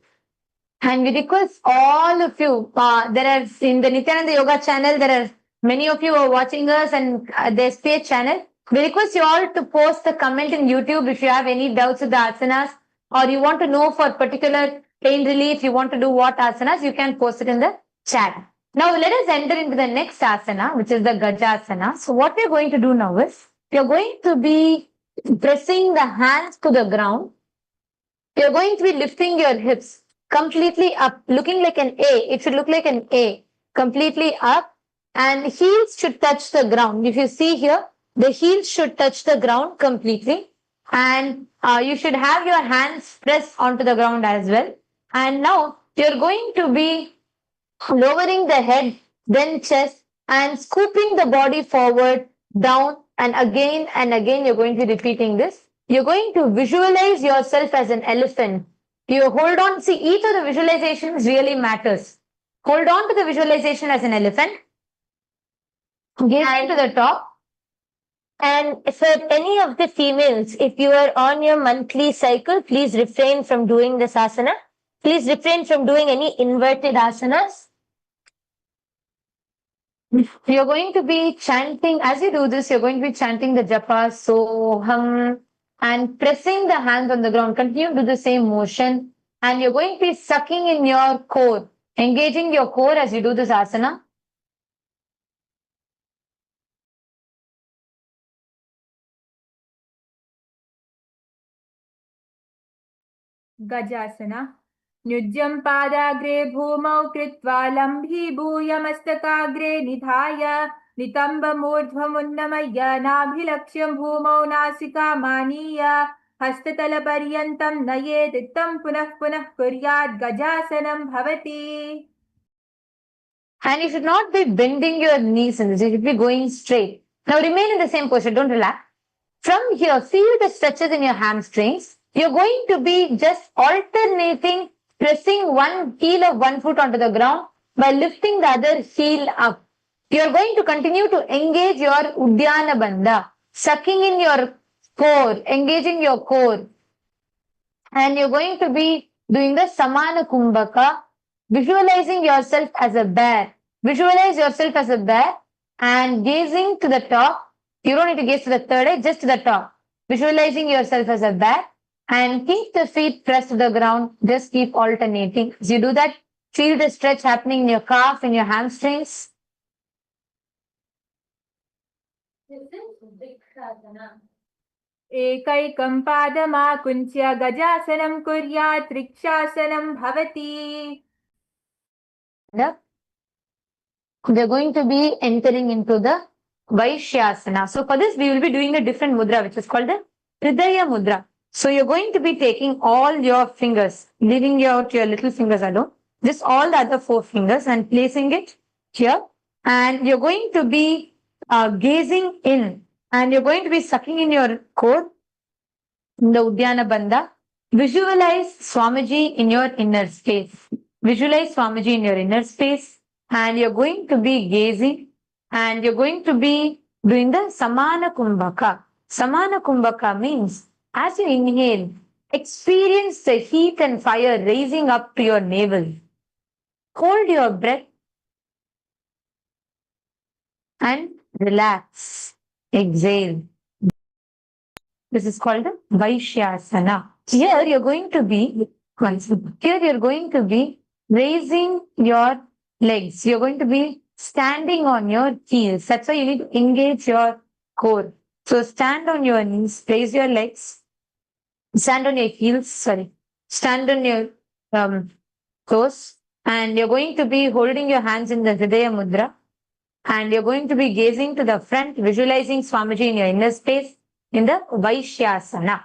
And we request all of you, there are in the Nithyananda Yoga channel, there are many of you who are watching us and there's page channel. We request you all to post a comment in YouTube if you have any doubts with the asanas or you want to know for particular pain relief, you want to do what asanas, you can post it in the chat. Now let us enter into the next asana, which is the Gajasana. So what we're going to do now is, you're going to be pressing the hands to the ground. You're going to be lifting your hips completely up, looking like an A. It should look like an A, completely up. And heels should touch the ground. If you see here, the heels should touch the ground completely. And you should have your hands pressed onto the ground as well. And now you're going to be lowering the head, then chest, and scooping the body forward, down, and again you're going to be repeating this. You're going to visualize yourself as an elephant. You hold on, see, each of the visualizations really matters. Hold on to the visualization as an elephant. Gaze into the top. And for any of the females, if you are on your monthly cycle, please refrain from doing this asana. Please refrain from doing any inverted asanas. You're going to be chanting, as you do this, you're going to be chanting the japa, soham, and pressing the hands on the ground. Continue to do the same motion And you're going to be sucking in your core, engaging your core as you do this asana. Gajasana. Nyujjam padagre bhumau kritva lambhi mastagre nidhaya नितम्बमूर्ध्वमुन्नमय्य नाभिलक्ष्यं भूमौ नासिकामानीय हस्ततलपर्यन्तं नयेदित्तं पुनः पुनः कुर्यात् गजासनं भवति. And you should not be bending your knees in this. You should be going straight. Now remain in the same posture. Don't relax. From here, feel the stretches in your hamstrings. You're going to be just alternating, pressing one heel of one foot onto the ground by lifting the other heel up. You're going to continue to engage your Uddiyana Bandha, sucking in your core, engaging your core. And you're going to be doing the Samana Kumbhaka, visualizing yourself as a bear. Visualize yourself as a bear and gazing to the top. You don't need to gaze to the third eye, just to the top. Visualizing yourself as a bear and keep the feet pressed to the ground. Just keep alternating. As you do that, feel the stretch happening in your calf, in your hamstrings. एकैकं पादमाकुञ्च्य गजासनं कुर्यात् त्रिक्षासनं भवति. We're going to be entering into the Vaishyasana. So for this, we will be doing a different mudra, which is called the Hridaya Mudra. So you're going to be taking all your fingers, leaving out your little fingers alone, just all the other 4 fingers and placing it here. And you're going to be gazing in and you're going to be sucking in your core, in the Uddiyana Bandha. Visualize Swamiji in your inner space. Visualize Swamiji in your inner space. And you're going to be gazing and you're going to be doing the Samana Kumbhaka. Samana Kumbhaka means as you inhale, experience the heat and fire raising up to your navel. Hold your breath and relax. Exhale. This is called the Vaishyasana. Here you're going to be raising your legs. You're going to be standing on your heels. That's why you need to engage your core. So stand on your knees, raise your legs, stand on your heels, stand on your toes, and you're going to be holding your hands in the Hridaya Mudra, and you're going to be gazing to the front, visualizing Swamiji in your inner space in the Vaishyasana.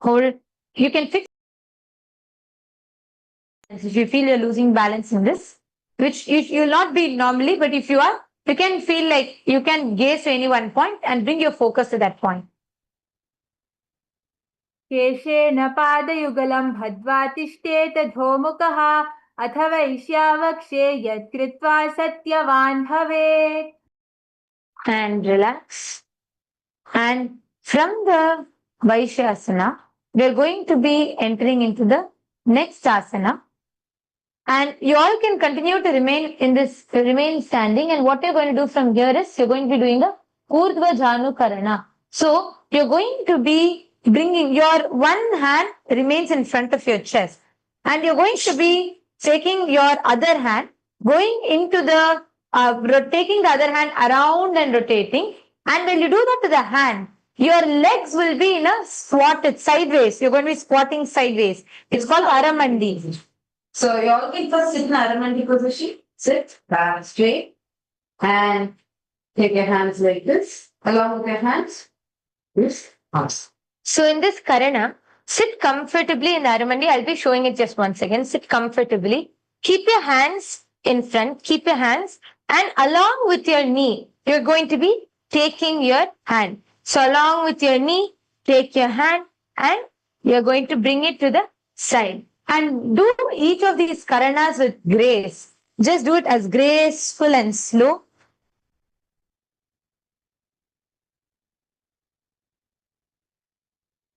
Hold. You can fix if you feel you're losing balance in this, which you'll not be normally, but if you are, you can feel like you can gaze to any one point and bring your focus to that point. केशेन पादयुगलं बद्ध्वा तिष्ठेत धोमुखः अथ वैश्यावक्षे यत्कृत्वा सत्यवान् भवेत्. And relax. And from the Vaishyasana, we're going to be entering into the next asana. And you all can continue to remain standing. And what you're going to do from here is you're going to be doing the Urdhva Janu Karana. So you're going to be bringing your one hand remains in front of your chest. And you're going to be taking your other hand, going into the, taking the other hand around and rotating. And when you do that to the hand, your legs will be in a squatted sideways. You're going to be squatting sideways. It's called Aramandi. So you all can first sit in Aramandi position. Sit back straight and take your hands like this. Along with your hands, this arms. So in this Karana, sit comfortably in Aramandi. I'll be showing it just once again. Sit comfortably. Keep your hands in front. Keep your hands. And along with your knee, you're going to be taking your hand. So along with your knee, take your hand and you're going to bring it to the side. And do each of these Karanas with grace. Just do it as graceful and slow.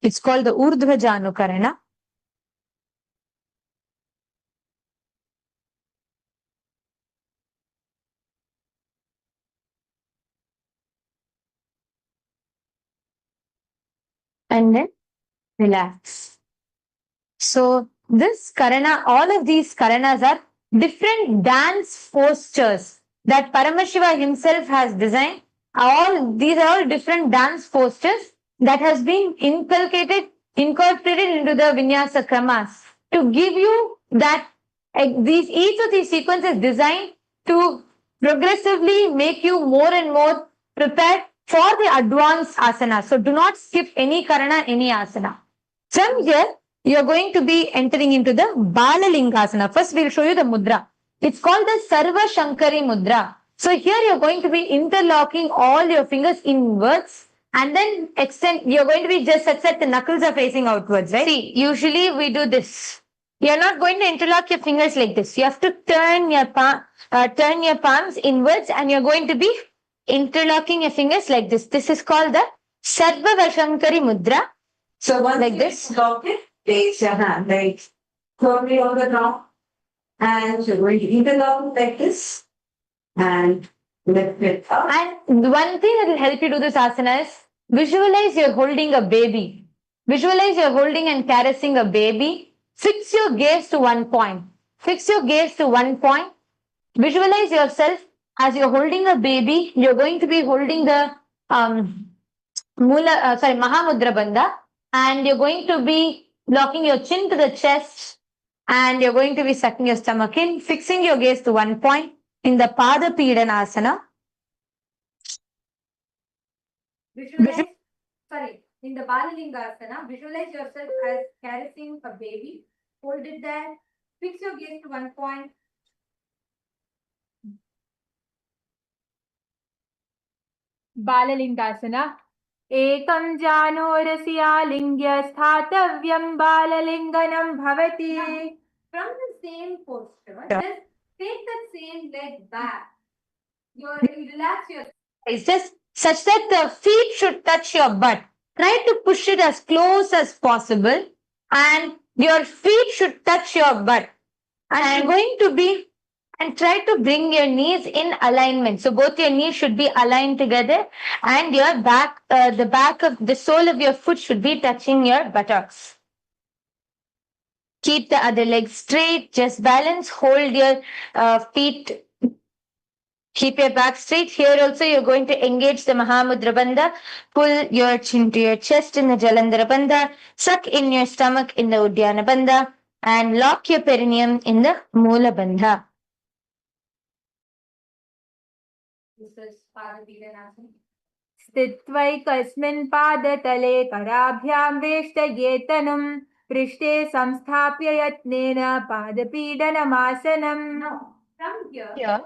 It's called the Urdhva Janu Karana. and then relax. So this Karana, all of these Karanas are different dance postures that Paramashiva himself has designed. These are all different dance postures that has been incorporated into the Vinyasa Kramas to give you that each of these sequences designed to progressively make you more and more prepared for the advanced asana. So do not skip any Karana, any asana. From here, you are going to be entering into the Balalingasana. First, we'll show you the mudra. It's called the Sarva Shankari mudra. So here you're going to be interlocking all your fingers inwards and then extend. You're going to be just such that the knuckles are facing outwards, right? See, usually we do this. You're not going to interlock your fingers like this. You have to turn your palms inwards and you're going to be interlocking your fingers like this. This is called the Sarva Shankari mudra. So once like this, lock it, place your hand like firmly on the ground, and you're going to interlock like this, and lift it up. And one thing that will help you do this asana is visualize you're holding a baby. Visualize you're holding and caressing a baby. Fix your gaze to one point. Fix your gaze to one point. Visualize yourself as you're holding a baby. You're going to be holding the Mahamudra Bandha. And you're going to be locking your chin to the chest and you're going to be sucking your stomach in, fixing your gaze to one point in the Pada Pidanasana. In the Balalingasana, visualize yourself as caressing a baby. Hold it there. Fix your gaze to one point. Balalingasana. Ekam janorasyalinga sthathavyam balalinganam bhavati. From the same posture, just take that same leg back. You relax your. It's just such that the feet should touch your butt. Try to push it as close as possible and your feet should touch your butt. And I'm going to be and try to bring your knees in alignment. So both your knees should be aligned together and your back, the sole of your foot should be touching your buttocks. Keep the other leg straight, just balance, hold your feet, keep your back straight. Here also you're going to engage the Mahamudra Bandha, pull your chin to your chest in the Jalandhara Bandha, suck in your stomach in the Uddiyana Bandha and lock your perineum in the Mula Bandha. स्थित्वैकस्मिन् पादतले कराभ्यां वेष्टयेतनुं पृष्ठे संस्थाप्य यत्नेन पादपीडनमासनम्. From here,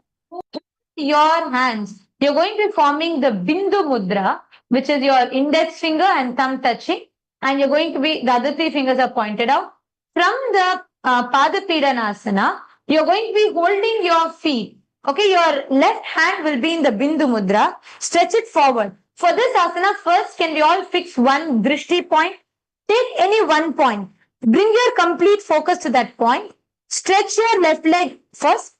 your hands. You're going to be forming the Bindu Mudra, which is your index finger and thumb touching. And you're going to be, the other three fingers are pointed out. From the Padapidanasana, you're going to be holding your feet. Okay, your left hand will be in the Bindu Mudra. Stretch it forward. For this asana, first can we all fix one drishti point? Take any one point. Bring your complete focus to that point. Stretch your left leg first.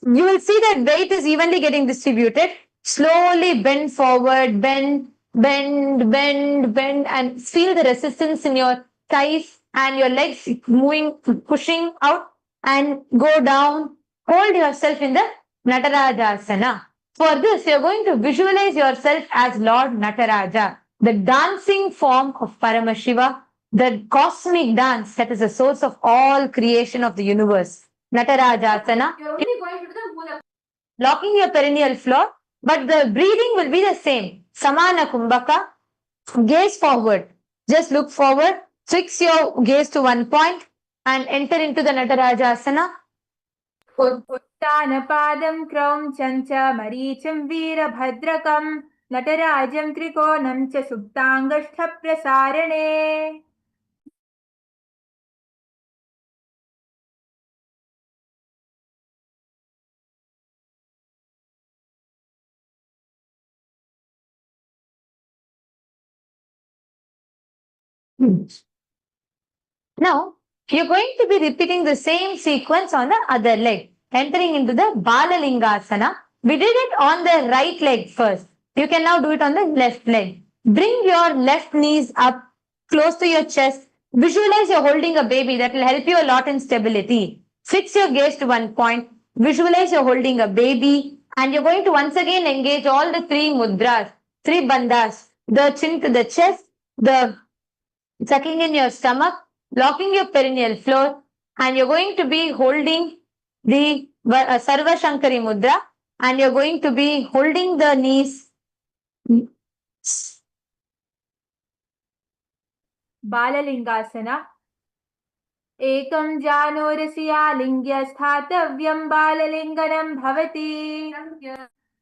You will see that weight is evenly getting distributed. Slowly bend forward, bend, and feel the resistance in your thighs and your legs moving, pushing out and go down. Hold yourself in the Natarajasana. For this, you're going to visualize yourself as Lord Nataraja, the dancing form of Paramashiva, the cosmic dance that is the source of all creation of the universe. Natarajasana. you're only going to do the Mula. Locking your perineal floor, but the breathing will be the same. Samana Kumbhaka, gaze forward. Just look forward, fix your gaze to one point and enter into the Natarajasana. उत्तानपादं क्रौञ्चं च मरीचिं वीरभद्रकं नटराजं त्रिकोणं च सुप्ताङ्गष्ठप्रसारणे. Now, you're going to be repeating the same sequence on the other leg, entering into the Balalingasana. We did it on the right leg first. You can now do it on the left leg. Bring your left knees up close to your chest. Visualize you're holding a baby. That will help you a lot in stability. Fix your gaze to one point. Visualize you're holding a baby. And you're going to once again engage all the three mudras, three bandhas. The chin to the chest, the sucking in your stomach, locking your perineal floor. And you're going to be holding the Sarva Shankari Mudra. And you're going to be holding the knees. बाललिङ्गासन एकं जानोरसिया लिङ्ग्य स्थातव्यं बाललिङ्गनं भवति.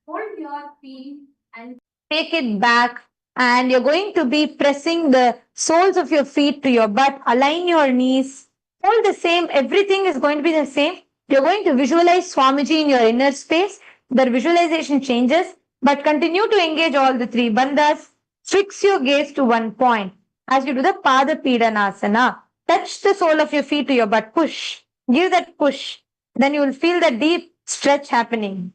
Hold your feet and take it back, and you're going to be pressing the soles of your feet to your butt. Align your knees. All the same, everything is going to be the same. You're going to visualize Swamiji in your inner space. The visualization changes, but continue to engage all the three bandhas. Fix your gaze to one point as you do the Pada Pidanasana. Touch the sole of your feet to your butt. Push. Give that push. Then you will feel the deep stretch happening.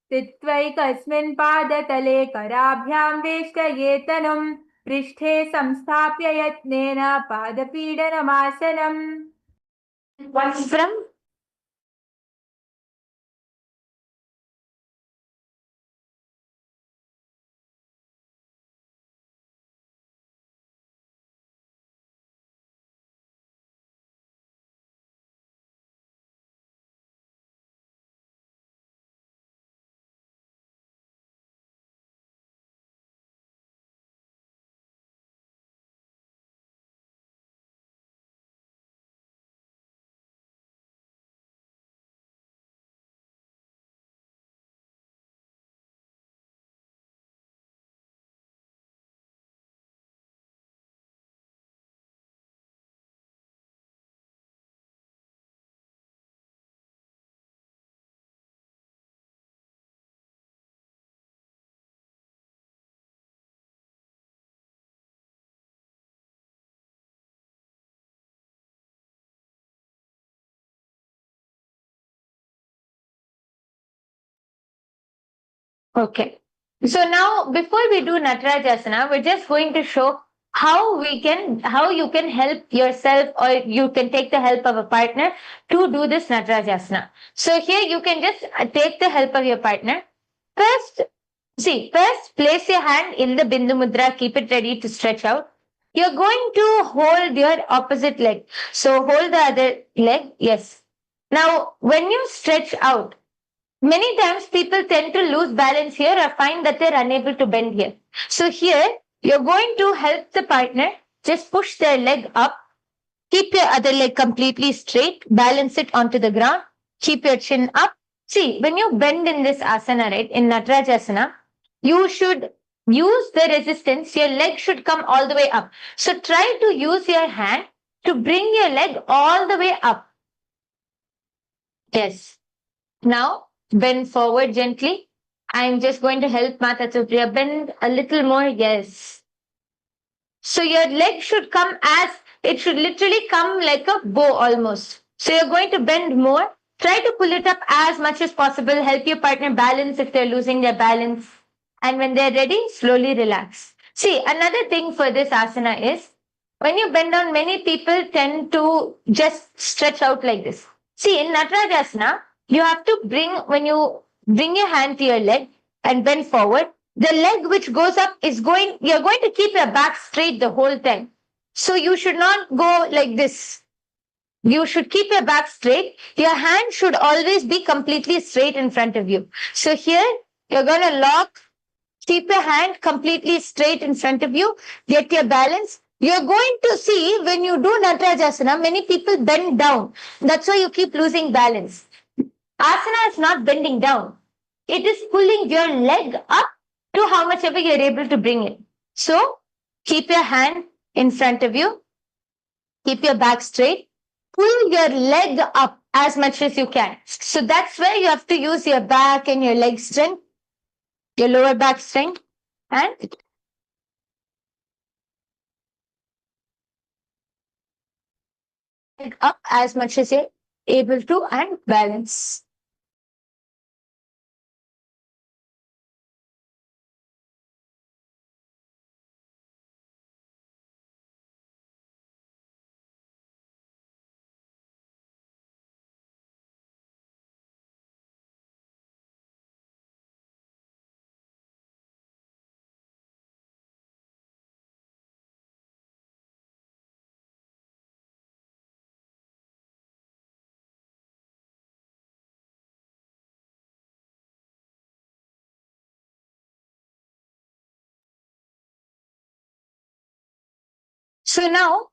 स्थित्वैकस्मिन् पादतले कराभ्यां वेष्टयेतनं पृष्ठे संस्थाप्य यत्नेन पादपीडनमासनम्. From Okay. So now, before we do Natarajasana, we're just going to show how you can help yourself, or you can take the help of a partner to do this Natarajasana. So here you can just take the help of your partner. First place your hand in the Bindu Mudra, keep it ready to stretch out. You're going to hold your opposite leg. So hold the other leg, yes. Now, when you stretch out, many times people tend to lose balance here or find that they're unable to bend here. So here, you're going to help the partner, just push their leg up, keep your other leg completely straight, balance it onto the ground, keep your chin up. See, when you bend in this asana, right, in Natarajasana, you should use the resistance, your leg should come all the way up. So try to use your hand to bring your leg all the way up. Yes. Now, bend forward gently. I'm just going to help Mata Supriya. Bend a little more. Yes. So your leg should come it should literally come like a bow almost. So you're going to bend more. Try to pull it up as much as possible. Help your partner balance if they're losing their balance. And when they're ready, slowly relax. See, another thing for this asana is when you bend down, many people tend to just stretch out like this. See, in Natarajasana, you have to when you bring your hand to your leg and bend forward, the leg which goes up you're going to keep your back straight the whole time. So you should not go like this. You should keep your back straight. Your hand should always be completely straight in front of you. So here, you're going to keep your hand completely straight in front of you, get your balance. You're going to see when you do Natarajasana, many people bend down. That's why you keep losing balance. Asana is not bending down. It is pulling your leg up to how much ever you're able to bring it. So, keep your hand in front of you. Keep your back straight. Pull your leg up as much as you can. So that's where you have to use your back and your leg strength, your lower back strength, and up as much as you're able to, and balance. So now,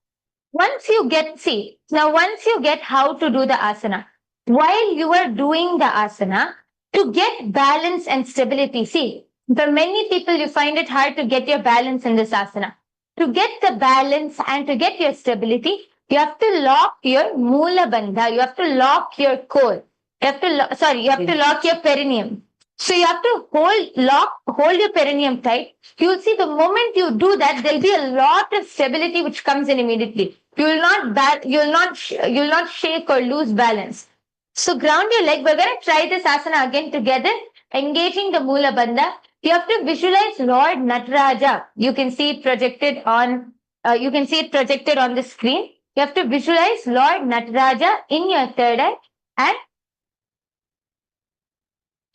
once you get how to do the asana, while you are doing the asana, to get balance and stability, see, for many people, you find it hard to get your balance in this asana. To get the balance and to get your stability, you have to lock your Mula Bandha, you have to lock your core. You have to lock your perineum. So you have to hold your perineum tight. You'll see the moment you do that, there'll be a lot of stability which comes in immediately. You'll not shake or lose balance. So ground your leg. We're going to try this asana again together, engaging the Mula Bandha. You have to visualize Lord Nataraja. You can see it projected on the screen. You have to visualize Lord Nataraja in your third eye and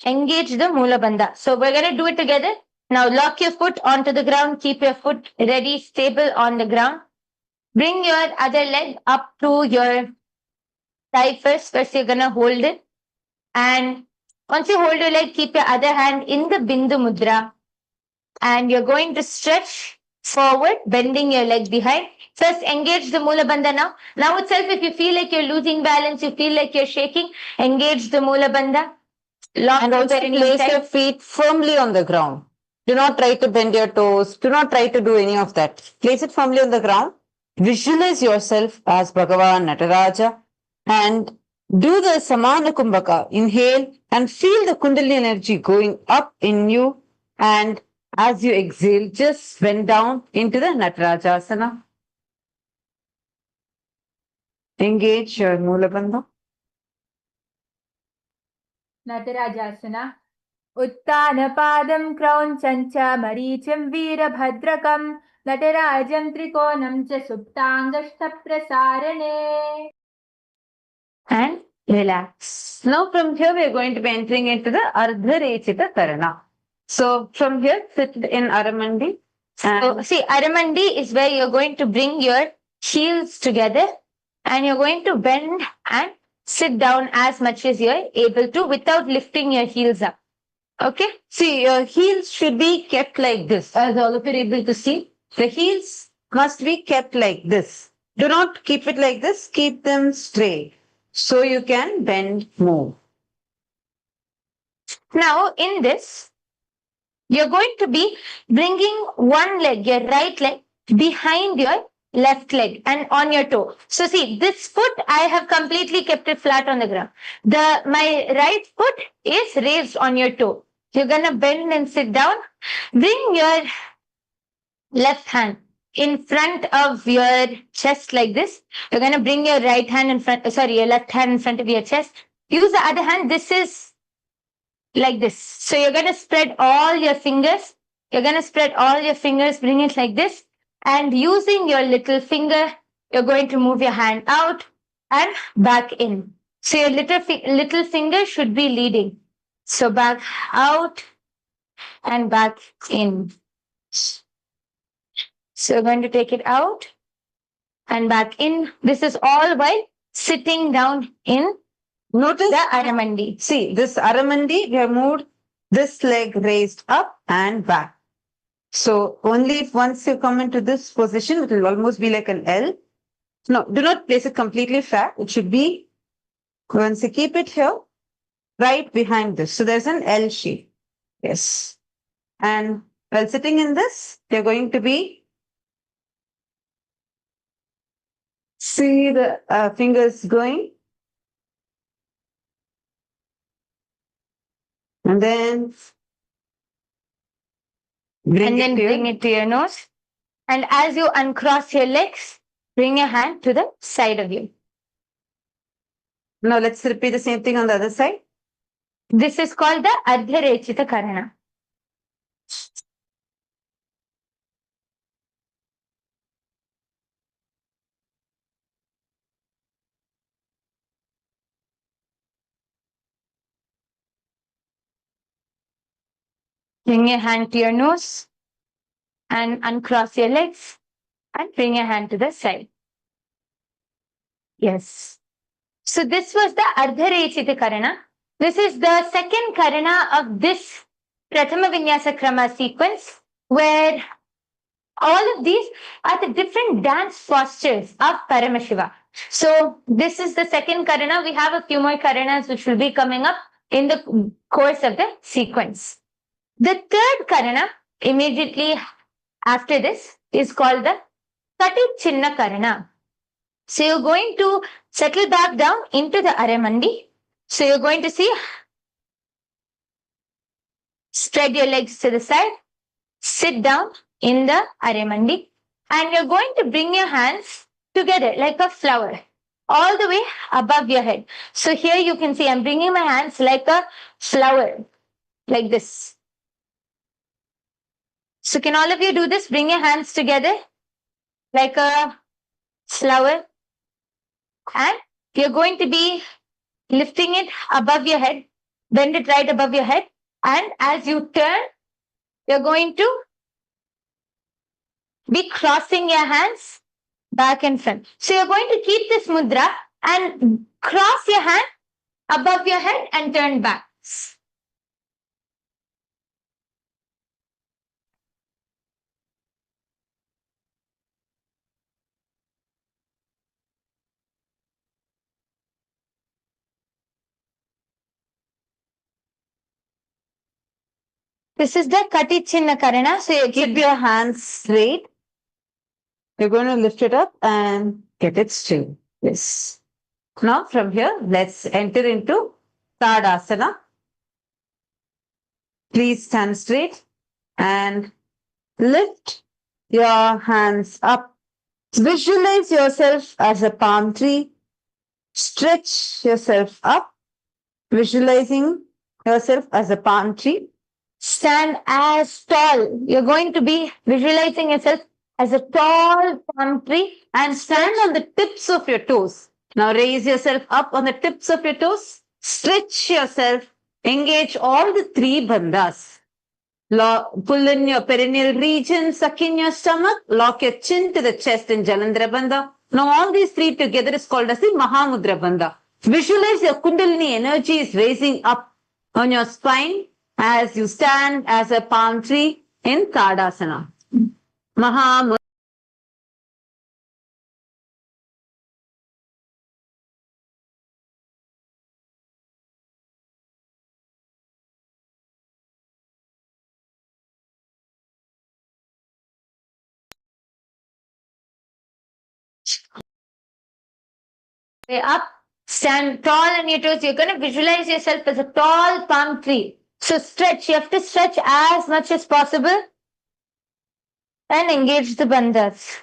engage the Mula Bandha. So we're going to do it together. Now lock your foot onto the ground. Keep your foot ready, stable on the ground. Bring your other leg up to your thigh first. First you're going to hold it. And once you hold your leg, keep your other hand in the Bindu Mudra. And you're going to stretch forward, bending your leg behind. First, engage the Mula Bandha now. Now itself, if you feel like you're losing balance, you feel like you're shaking, engage the Mula Bandha. And also place your feet firmly on the ground. Do not try to bend your toes. Do not try to do any of that. Place it firmly on the ground. Visualize yourself as Bhagavan Nataraja and do the Samana Kumbhaka. Inhale and feel the Kundalini energy going up in you, and as you exhale, just bend down into the Natarajasana. Engage your Mula Bandha. Natarajasana. Uttanapadam krauncham maricam veerabhadrakam natarajam trikonam cha suptangashta prasarane. And relax. Now from here we are going to be entering into the Ardharechita Karana. So from here sit in Aramandi. So see, Aramandi is where you're going to bring your heels together and you're going to bend and sit down as much as you're able to without lifting your heels up. Okay? See, your heels should be kept like this. As all of you are able to see, the heels must be kept like this. Do not keep it like this. Keep them straight so you can bend more. Now, in this, you're going to be bringing one leg, your right leg, behind your left leg and on your toe. So see, this foot, I have completely kept it flat on the ground. My right foot is raised on your toe. You're going to bend and sit down. Bring your left hand in front of your chest like this. You're going to bring your your left hand in front of your chest. Use the other hand. This is like this. So you're going to spread all your fingers. Bring it like this. And using your little finger, you're going to move your hand out and back in. So your little finger should be leading. So back out and back in. So you're going to take it out and back in. This is all while sitting down in Notice the Aramandi. See, this Aramandi, we have moved this leg raised up and back. So only if once you come into this position, it will almost be like an L. No, do not place it completely flat. It should be, once you keep it here, right behind this. So there's an L shape. Yes. And while sitting in this, you're going to be, see the fingers going. And then bring it to your nose. And as you uncross your legs, bring your hand to the side of you. Now let's repeat the same thing on the other side. This is called the Ardharechita Karana. Bring your hand to your nose and uncross your legs and bring your hand to the side. Yes. So this was the Ardharechita Karana. This is the second Karana of this Prathama Vinyasa Krama sequence, where All of these are the different dance postures of Paramashiva. So this is the second karana. We have a few more karanas which will be coming up in the course of the sequence. The third karana immediately after this is called the Kati Chinna Karana. So you're going to settle back down into the Aramandi. So you're going to see, spread your legs to the side, sit down in the Aramandi, and you're going to bring your hands together like a flower all the way above your head. So here you can see I'm bringing my hands like a flower, like this. So can all of you do this? Bring your hands together like a flower, and you're going to be lifting it above your head, bend it right above your head, and as you turn, you're going to be crossing your hands back and front. So you're going to keep this mudra and cross your hand above your head and turn back. This is the Kati Chinna Karana. So you Keep your hands straight. You're going to lift it up and get it straight. Yes. Now from here, let's enter into Tadasana. Please stand straight and lift your hands up. Visualize yourself as a palm tree. Stretch yourself up, visualizing yourself as a palm tree. stand as tall. You're going to be visualizing yourself as a tall palm tree And stand on the tips of your toes. Now raise yourself up on the tips of your toes. Stretch yourself. Engage all the three bandhas. Pull in your perineal region, suck in your stomach, lock your chin to the chest in Jalandhara Bandha. Now all these three together is called as the Mahamudra Bandha. Visualize your Kundalini energy is raising up on your spine as you stand as a palm tree in Tadasana. Mahamudra. way up, stand tall on your toes. You're going to visualize yourself as a tall palm tree. So stretch. You have to stretch as much as possible and engage the bandhas.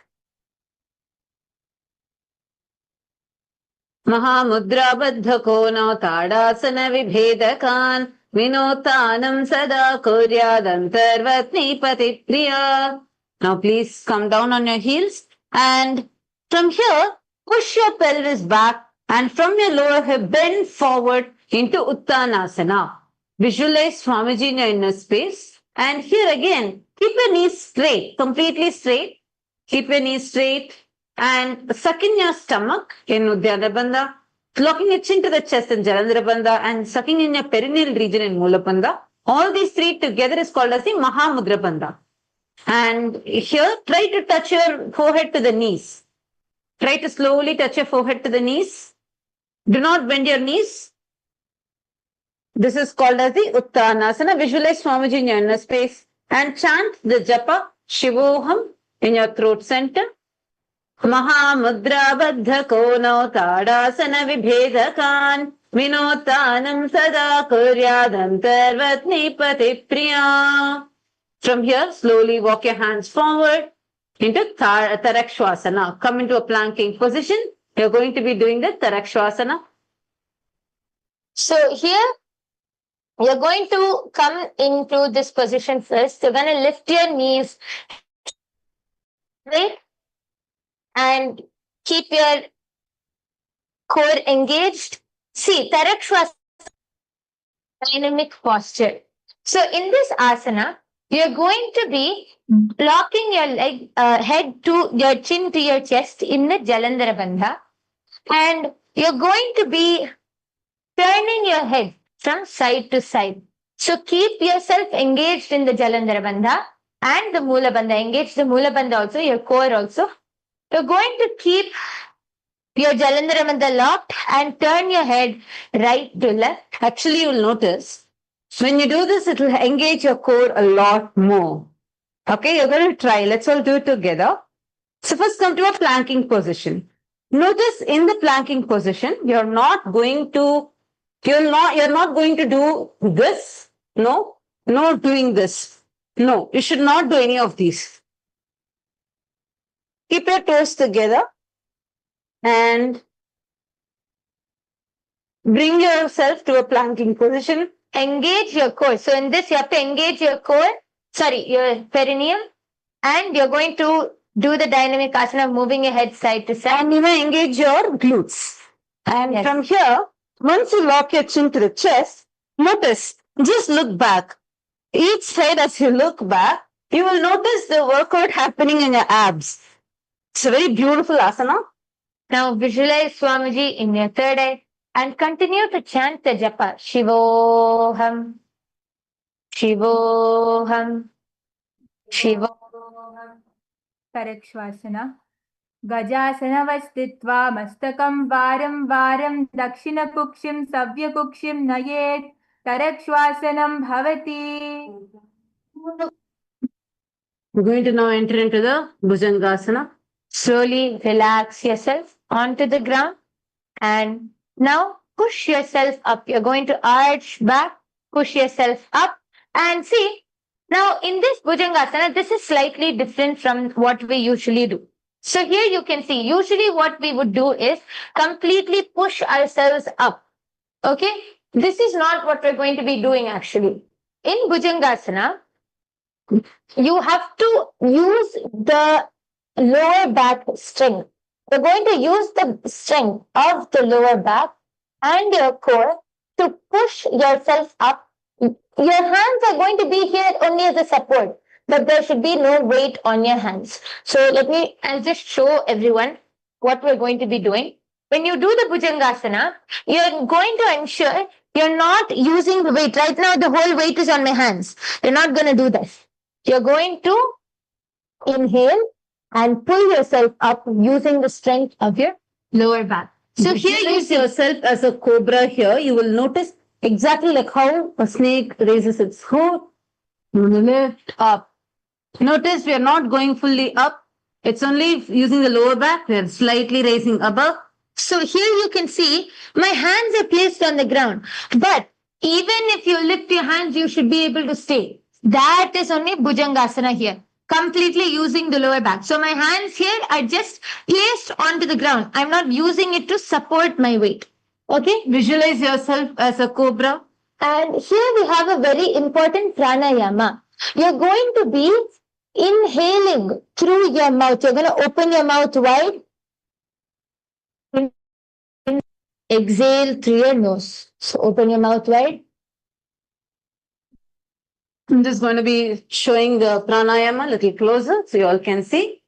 Mahamudra-baddha-kono tadasana-vibhedakan vinotanam sada kuryadantarvatni-pati-priya. Now please come down on your heels and from here push your pelvis back and from your lower hip bend forward into Uttanasana. Visualize Swamiji in your inner space and here again keep your knees straight, completely straight. Keep your knees straight. And suck in your stomach in Uddiyana Bandha, locking your chin to the chest in Jalandhara Bandha, and sucking in your perineal region in Mula Bandha. All these three together is called as the Mahamudra Bandha. And here, try to touch your forehead to the knees. Try to slowly touch your forehead to the knees. Do not bend your knees. This is called as the Uttanasana. Visualize Swamiji in your inner space and chant the japa Shivoham in your throat center. Mahamudra-baddha-kono tadasana-vibhedakan vinotanam sada kuryadantarvatni-pati-priya. From here, slowly walk your hands forward into Tarakshvasana. Come into a planking position. You're going to be doing the Tarakshvasana. So here, you're going to come into this position first. You're going to lift your knees right and keep your core engaged. See, Tarakshvasana, dynamic posture. So in this asana, you're going to be locking your head to your chin to your chest in the Jalandhara Bandha, and you're going to be turning your head from side to side. So keep yourself engaged in the Jalandhara Bandha and the Mula Bandha. Engage the Mula Bandha also, your core also. You're going to keep your Jalandhara Bandha locked and turn your head right to left. Actually, you'll notice when you do this, it will engage your core a lot more. Okay, you're going to try. Let's all do it together. So first come to a planking position. Notice in the planking position, you're not going to do this. No, no doing this. No, you should not do any of these. Keep your toes together and bring yourself to a planking position. Engage your core. So in this, you have to engage your core, your perineum, and you're going to do the dynamic asana of moving your head side to side. And you may engage your glutes. And from here, once you lock your chin to the chest, notice, just look back. Each side as you look back, you will notice the workout happening in your abs. It's a very beautiful asana. Now visualize Swamiji in your third eye and continue to chant the japa. Shivoham, Shivoham, Shivoham. Correct Shvasana. Gajasanavastitva mastakam varam varam dakshina kukshim savya kukshim nayet tarakshvasanam bhavati. We're going to now enter into the Bhujangasana. Slowly relax yourself onto the ground and now push yourself up. You're going to arch back, push yourself up and see. Now in this Bhujangasana, this is slightly different from what we usually do. So here you can see, usually what we would do is completely push ourselves up. Okay? This is not what we're going to be doing actually. In Bhujangasana, you have to use the lower back strength. You're going to use the strength of the lower back and your core to push yourself up. Your hands are going to be here only as a support, but there should be no weight on your hands. So I'll just show everyone what we're going to be doing. When you do the Bhujangasana, you're going to ensure you're not using the weight. Right now, the whole weight is on my hands. You're not going to do this. You're going to inhale and pull yourself up using the strength of your lower back. So here you see yourself as a cobra here. You will notice exactly like how a snake raises its hood. Lift up. Notice we are not going fully up. It's only using the lower back. We are slightly raising above. So here you can see my hands are placed on the ground. But even if you lift your hands, you should be able to stay. That is only Bhujangasana here. Completely using the lower back. So my hands here are just placed onto the ground. I'm not using it to support my weight. Okay? Visualize yourself as a cobra. And here we have a very important pranayama. You're going to be inhaling through your mouth. You're going to open your mouth wide. Exhale through your nose. So open your mouth wide. I'm just going to be showing the pranayama a little closer so you all can see.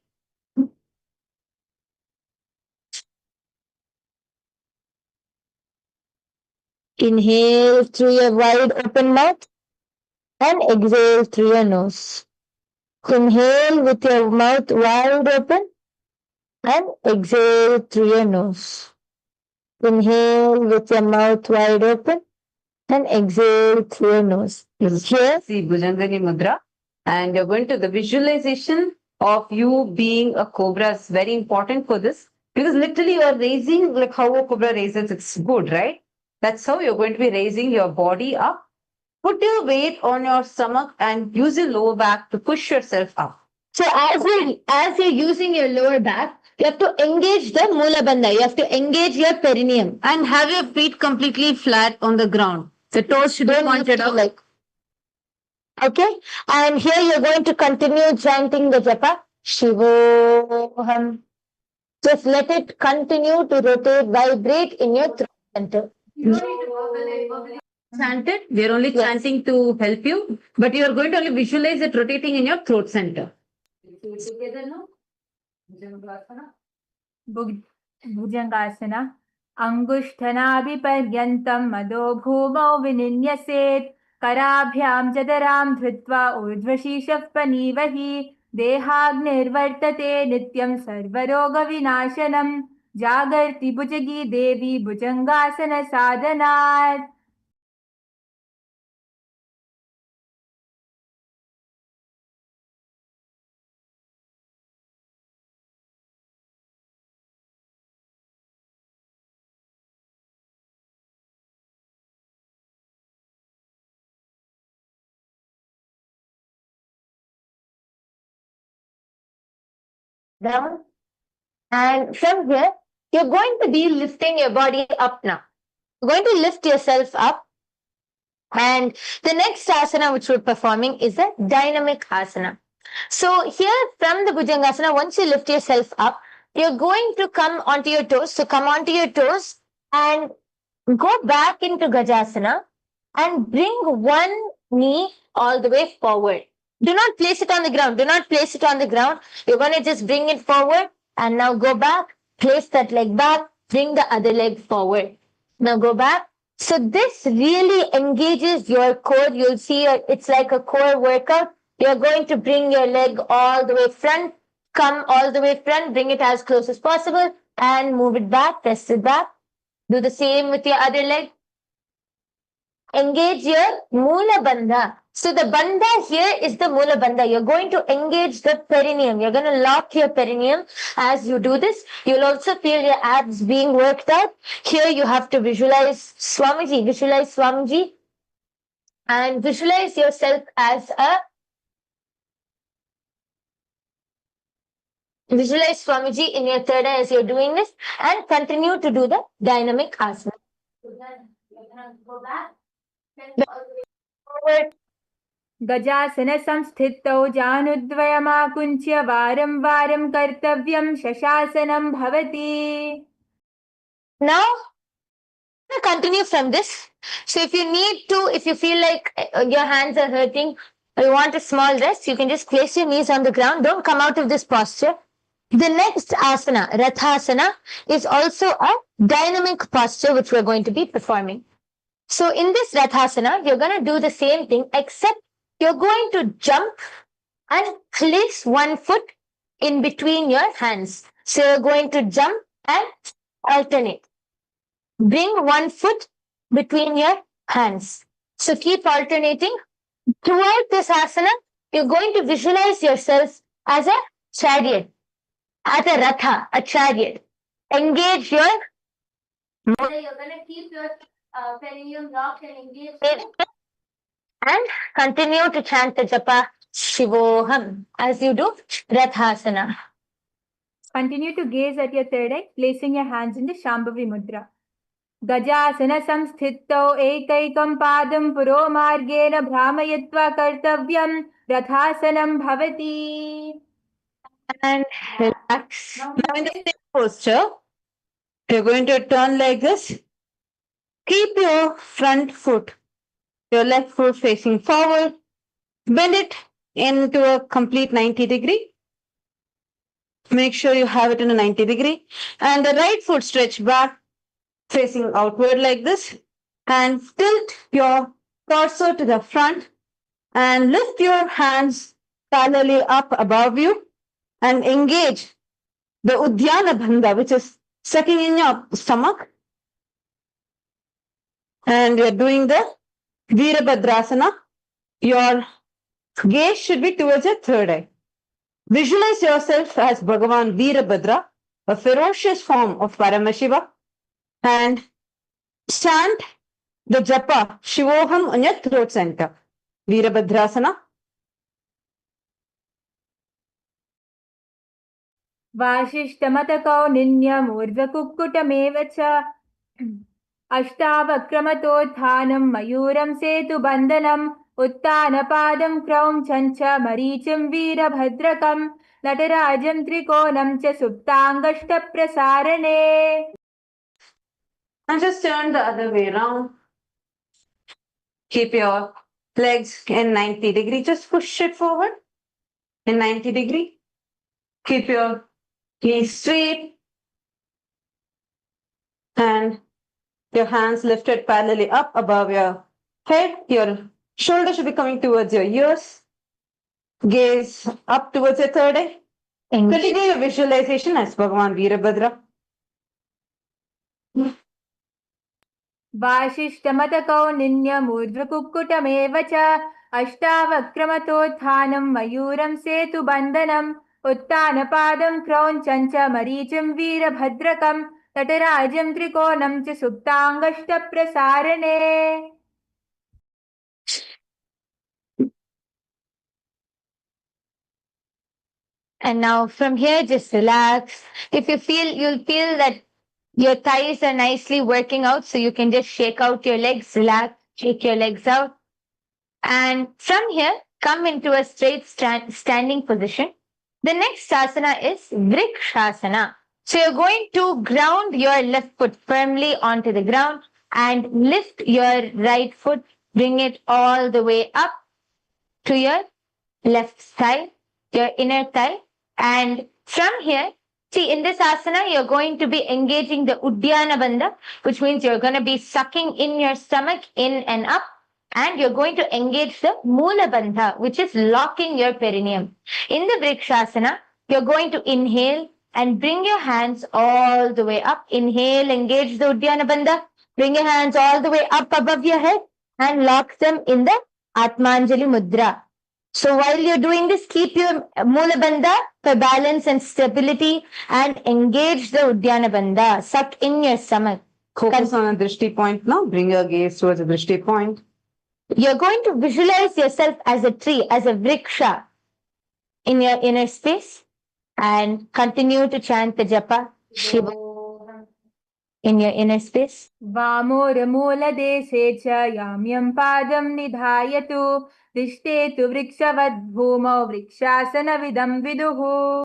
Inhale through your wide open mouth and exhale through your nose. Inhale with your mouth wide open and exhale through your nose. Inhale with your mouth wide open and exhale through your nose. Here, see Bhujangani Mudra, and you're going to the visualization of you being a cobra is very important for this because literally you are raising like how a cobra raises. It's good, right? That's how you're going to be raising your body up. Put your weight on your stomach and use your lower back to push yourself up. so as you're using your lower back, you have to engage the Mula Bandha. You have to engage your perineum. And have your feet completely flat on the ground. The toes should be pointed out. Like, okay? And here you're going to continue chanting the japa. Shivoham. Just let it continue to rotate, vibrate in your throat center. Chanted. We are only chanting to help you, but you are going to only visualize it rotating in your throat center. Bhujangasana. Angushthanabiparyantam madho bhumau vininyaset कराभ्यां जदरां धृत्वा ऊर्ध्वशीर्षः पनीवहि देहाग्निर्वर्तते नित्यं सर्वरोगविनाशनं जागर्ति भुजगी देवी भुजङ्गासनसाधनात्. Down. And from here, you're going to be lifting your body up now. You're going to lift yourself up. And the next asana which we're performing is a dynamic asana. So here from the Bhujangasana, once you lift yourself up, you're going to come onto your toes. So come onto your toes and go back into Gajasana and bring one knee all the way forward. Do not place it on the ground. Do not place it on the ground. You're going to just bring it forward and now go back, place that leg back, bring the other leg forward. Now go back. So this really engages your core. You'll see it's like a core workout. You're going to bring your leg all the way front, come all the way front, bring it as close as possible and move it back, press it back. Do the same with your other leg. Engage your Mula Bandha. So the Bandha here is the Mula Bandha. You're going to engage the perineum. You're going to lock your perineum as you do this. You'll also feel your abs being worked out. Here you have to visualize Swamiji. Visualize Swamiji and visualize yourself as a Visualize Swamiji in your third eye as you're doing this and continue to do the dynamic asana. Go back. Forward. गजासनसंस्थितौ जानुद्वयमाकुञ्च्य वारं वारं कर्तव्यं शशासनं भवति. Now, continue from this. So if you need to, if you feel like your hands are hurting or you want a small rest, you can just place your knees on the ground. Don't come out of this posture. The next asana, Rathasana, is also a dynamic posture which we're going to be performing. So in this Rathasana, you're going to do the same thing except you're going to jump and place one foot in between your hands. So you're going to jump and alternate. Bring one foot between your hands. So keep alternating. Throughout this asana, you're going to visualize yourself as a chariot, as a ratha, a chariot. Engage your... You're going to keep your perineum locked and engage and continue to chant the japa Shivoham as you do Rathasana. Continue to gaze at your third eye, placing your hands in the Shambhavi Mudra. गजासनसंस्थितौ एकैकं पादं पुरोमार्गेण भ्रामयित्वा कर्तव्यं रथासनं भवति. And relax. Now in the same posture, you're going to turn like this. Keep your front foot, your left foot facing forward. Bend it into a complete 90 degree. Make sure you have it in a 90 degree. And the right foot stretch back, facing outward like this. And tilt your torso to the front and lift your hands parallelly up above you and engage the Uddiyana Bandha, which is sucking in your stomach. And you're doing the Virabhadrasana. Your gaze should be towards your third eye. Visualize yourself as Bhagavan Virabhadra, a ferocious form of Paramashiva, and chant the japa Shivoham on your throat center. Virabhadrasana. वासिष्ठमतकौनिन्यमूर्ध्वकुक्कुटमेव च अष्टावक्रमतोत्थानं मयूरं सेतुबन्धनम् उत्तानपादं क्रौञ्चं च मरीचिं वीरभद्रकं नटराजं त्रिकोणं च सुप्ताङ्गष्टप्रसारणे. And just turn the other way around. Keep your legs in 90 degree. Just push it forward in 90 degree. Keep your knees straight. And your hands lifted parallelly up above your head. Your Shoulder should be coming towards your ears. Gaze up towards your third eye. Continue your visualization as Bhagavan Veerabhadra. वासिष्ठमतकौनिन्यमूर्ध्वकुक्कुटमेव च अष्टावक्रमतोत्थानं मयूरं सेतुबन्धनम् उत्तानपादं क्रौञ्चं च मरीचिं वीरभद्रकं तटराजं त्रिकोणं च सुप्ताङ्गष्टप्रसारणे. And now from here, just relax. If you feel, you'll feel that your thighs are nicely working out, so you can just shake out your legs, relax, shake your legs out. And from here, come into a straight standing position. The next asana is Vrikshasana. So you're going to ground your left foot firmly onto the ground and lift your right foot, bring it all the way up to your left thigh, your inner thigh. And from here, see, in this asana, you're going to be engaging the Uddiyana Bandha, which means you're going to be sucking in your stomach in and up. And you're going to engage the Mula Bandha, which is locking your perineum. In the Vrikshasana, you're going to inhale and bring your hands all the way up. Inhale, engage the Uddiyana Bandha. Bring your hands all the way up above your head and lock them in the Atmanjali Mudra. So while you're doing this, keep your Mula Bandha for balance and stability and engage the Uddiyana Bandha. Suck in your stomach. Focus on a drishti point now. Bring your gaze towards a drishti point. You're going to visualize yourself as a tree, as a vriksha in your inner space, and continue to chant the japa Shiva in your inner space. वामोरमूलदेशे च याम्यं पादं निधायतु तिष्ठेतु वृक्षवद्भूमौ वृक्षासनविदं विदुः.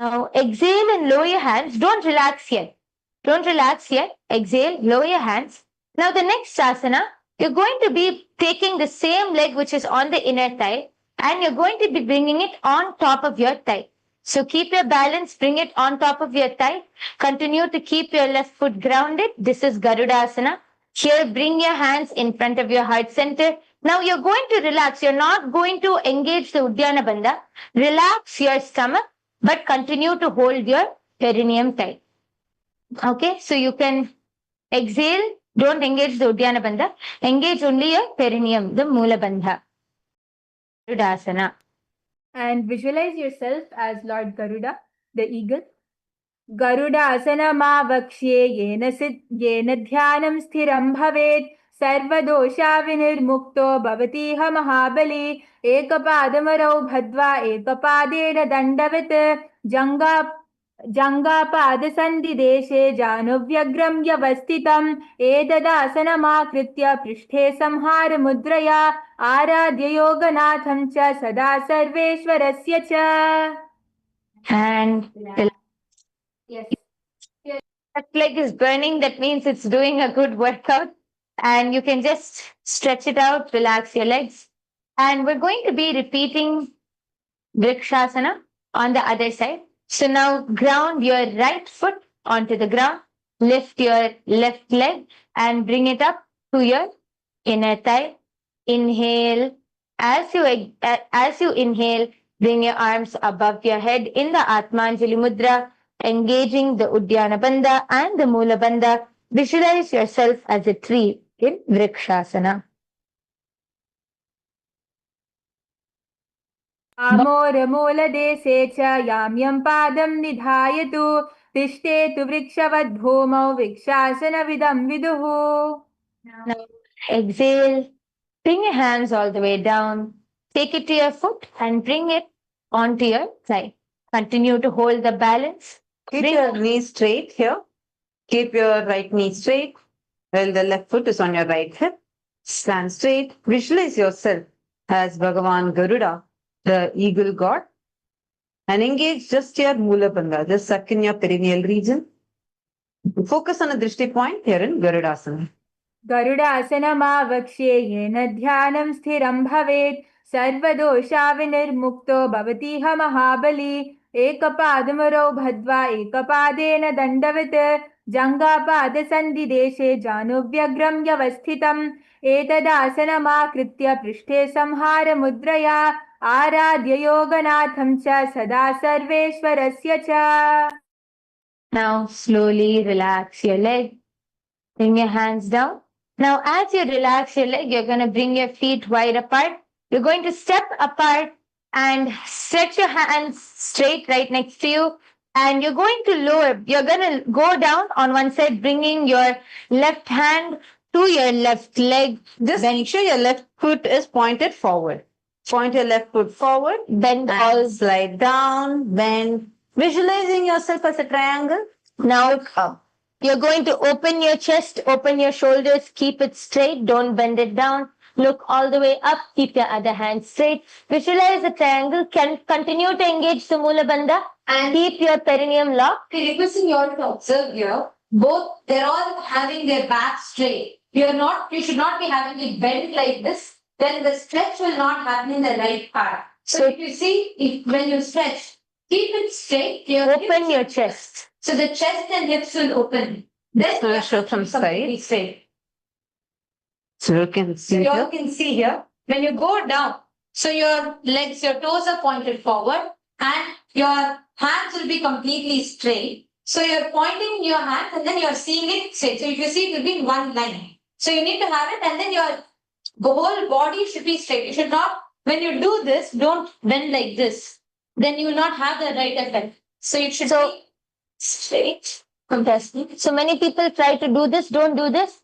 Now exhale and lower your hands. Don't relax yet. Don't relax yet. Exhale, lower your hands. Now the next asana, you're going to be taking the same leg which is on the inner thigh and you're going to be bringing it on top of your thigh. So keep your balance, bring it on top of your thigh. Continue to keep your left foot grounded. This is Garudasana. Here, bring your hands in front of your heart center. Now you're going to relax. You're not going to engage the Uddiyana Bandha. Relax your stomach, but continue to hold your perineum tight. Okay, so you can exhale. Don't engage the Uddiyana Bandha. Engage only your perineum, the Mula Bandha. Garudasana. And visualize yourself as Lord Garuda, the eagle. Garudasana-mavakshe yena dhyanam sthiram bhavet sarvadosha vinirmukto bhavatiha mahabali ekapadamaro bhadva ekapadena dandavat जङ्गापादसन्धिदेशे जानुव्यग्रं व्यवस्थितम् एतदासनमाकृत्य पृष्ठे संहारमुद्रया आराध्य योगनाथं च सदा सर्वेश्वरस्य च. And Yes. that leg is burning. That means it's doing a good workout. And you can just stretch it out, relax your legs. And we're going to be repeating Vrikshasana on the other side. So now ground your right foot onto the ground, lift your left leg and bring it up to your inner thigh. Inhale. As you inhale, bring your arms above your head in the Atmanjali Mudra, engaging the Uddiyana Bandha and the Mula Bandha. Visualize yourself as a tree in Vrikshasana. आमोरमूलदेशे च याम्यं पादं निधायतु तिष्ठेतु वृक्षवद्भूमौ वृक्षासनविदं विदुः. Now exhale, bring your hands all the way down. Take it to your foot and bring it onto your thigh. Continue to hold the balance. Keep your knees straight here. Keep your right knee straight while the left foot is on your right hip. Stand straight. Visualize yourself as Bhagavan Garuda, the eagle god, and engage just your Mula Bandha. Just suck in your perineal region. Focus on a drishti point here in Garudasana. गरुडासनमावक्ष्ये येन ध्यानं स्थिरं भवेत् सर्वदोषाविनिर्मुक्तो भवतीह महाबली एकपादमरौ भद्वा एकपादेन दण्डवत् जङ्घापादसन्धिदेशे जानुव्यग्रं व्यवस्थितम् एतदासनमाकृत्य पृष्ठे संहारमुद्रया आराध्य योगनाथं च सदा सर्वेश्वरस्य च. Now slowly relax your leg. Bring your hands down. Now as you relax your leg, you're going to bring your feet wide apart. You're going to step apart and stretch your hands straight right next to you. And you're going to lower. You're going to go down on one side, bringing your left hand to your left leg. Just make sure your left foot is pointed forward. Point your left foot forward. Bend All slide down, bend. Visualizing yourself as a triangle. Now Look up. you're going to open your chest, open your shoulders, keep it straight, don't bend it down. Look all the way up, keep your other hand straight. Visualize a triangle, can continue to engage the Mula Bandha and keep your perineum locked. Requesting you all to observe here, both they're all having their back straight. You should not be having it bent like this, then the stretch will not happen in the right part. So if you see, when you stretch, keep it straight. Open your chest. So the chest and hips will open. Then So show from side. straight. So you can So you all can see here, when you go down, so your legs, your toes are pointed forward and your hands will be completely straight. So you're pointing your hands and then you're seeing it straight. So if you see, it will be in one line. So you need to have it and then your whole body should be straight. You should not, when you do this, don't bend like this. Then you will not have the right effect. So it should be straight. Fantastic. So many people try to do this, don't do this.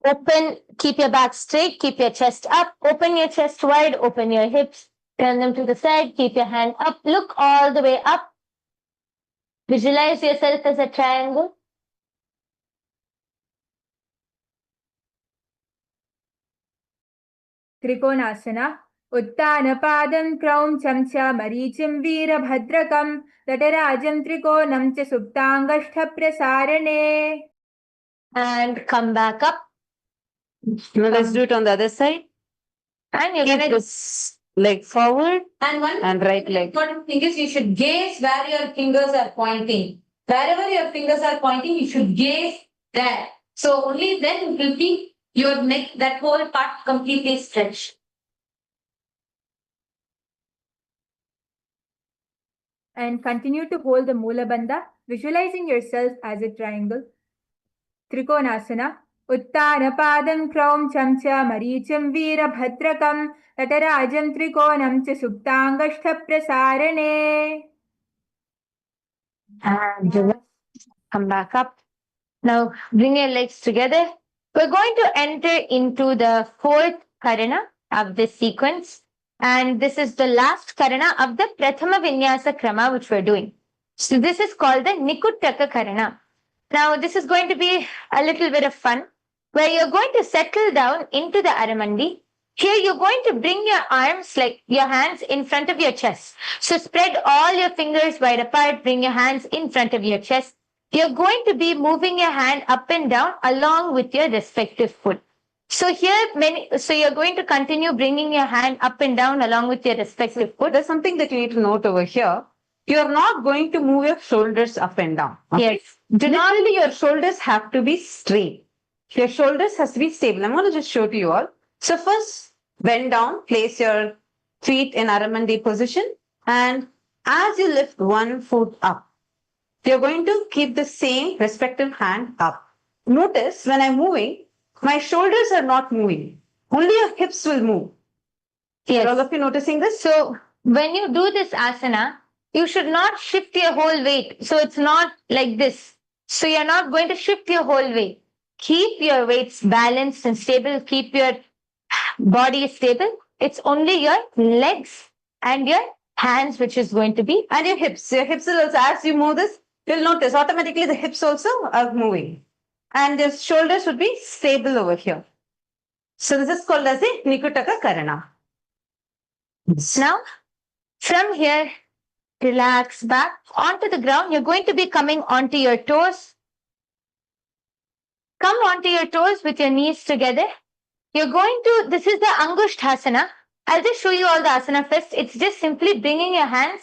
Open, keep your back straight, keep your chest up, open your chest wide, open your hips, turn them to the side, keep your hand up, look all the way up. Visualize yourself as a triangle. त्रिकोणासना उत्तानपादं क्रौञ्चं च मरीचिं वीरभद्रकं तटराजं त्रिकोणं च सुप्ताङ्गष्ठप्रसारणे. And come back up. Now let's do it on the other side. And you're Keep going this leg forward and one and right leg. important thing is you should gaze where your fingers are pointing. Wherever your fingers are pointing, you should gaze there. So only then it will be your neck, that whole part completely stretched. And continue to hold the Mula Bandha, visualizing yourself as a triangle. Trikonasana. उत्तानपादं क्रौञ्चं च मरीचिं वीरभद्रकं तटराजं त्रिकोणं च सुप्ताङ्गष्ठप्रसारणे. And come back up. Now bring your legs together. We're going to enter into the fourth karana of this sequence. And this is the last karana of the Prathama Vinyasa Krama, which we're doing. So this is called the Nikuttaka Karana. Now this is going to be a little bit of fun, where you're going to settle down into the Aramandi. Here you're going to bring your arms, like your hands, in front of your chest. So spread all your fingers wide apart, bring your hands in front of your chest. You're going to be moving your hand up and down along with your respective foot. So you're going to continue bringing your hand up and down along with your respective foot. There's something that you need to note over here. You're not going to move your shoulders up and down. Okay? Yes. Generally, your shoulders have to be straight. Your shoulders has to be stable. I'm going to just show to you all. So first, bend down, place your feet in Aramandi position. And as you lift one foot up, you're going to keep the same respective hand up. Notice when I'm moving, my shoulders are not moving. Only your hips will move. Yes. Are all of you noticing this? So when you do this asana, you should not shift your whole weight. So it's not like this. So you're not going to shift your whole weight. Keep your weights balanced and stable. Keep your body stable. It's only your legs and your hands which is going to be. And your hips. Your hips will also, as you move this, you'll notice automatically the hips also are moving. And your shoulders would be stable over here. So this is called as a Nikuttaka Karana. Now, from here, relax back onto the ground. You're going to be coming onto your toes. Come onto your toes with your knees together. You're going to, this is the Angushthasana. I'll just show you all the asana first. It's just simply bringing your hands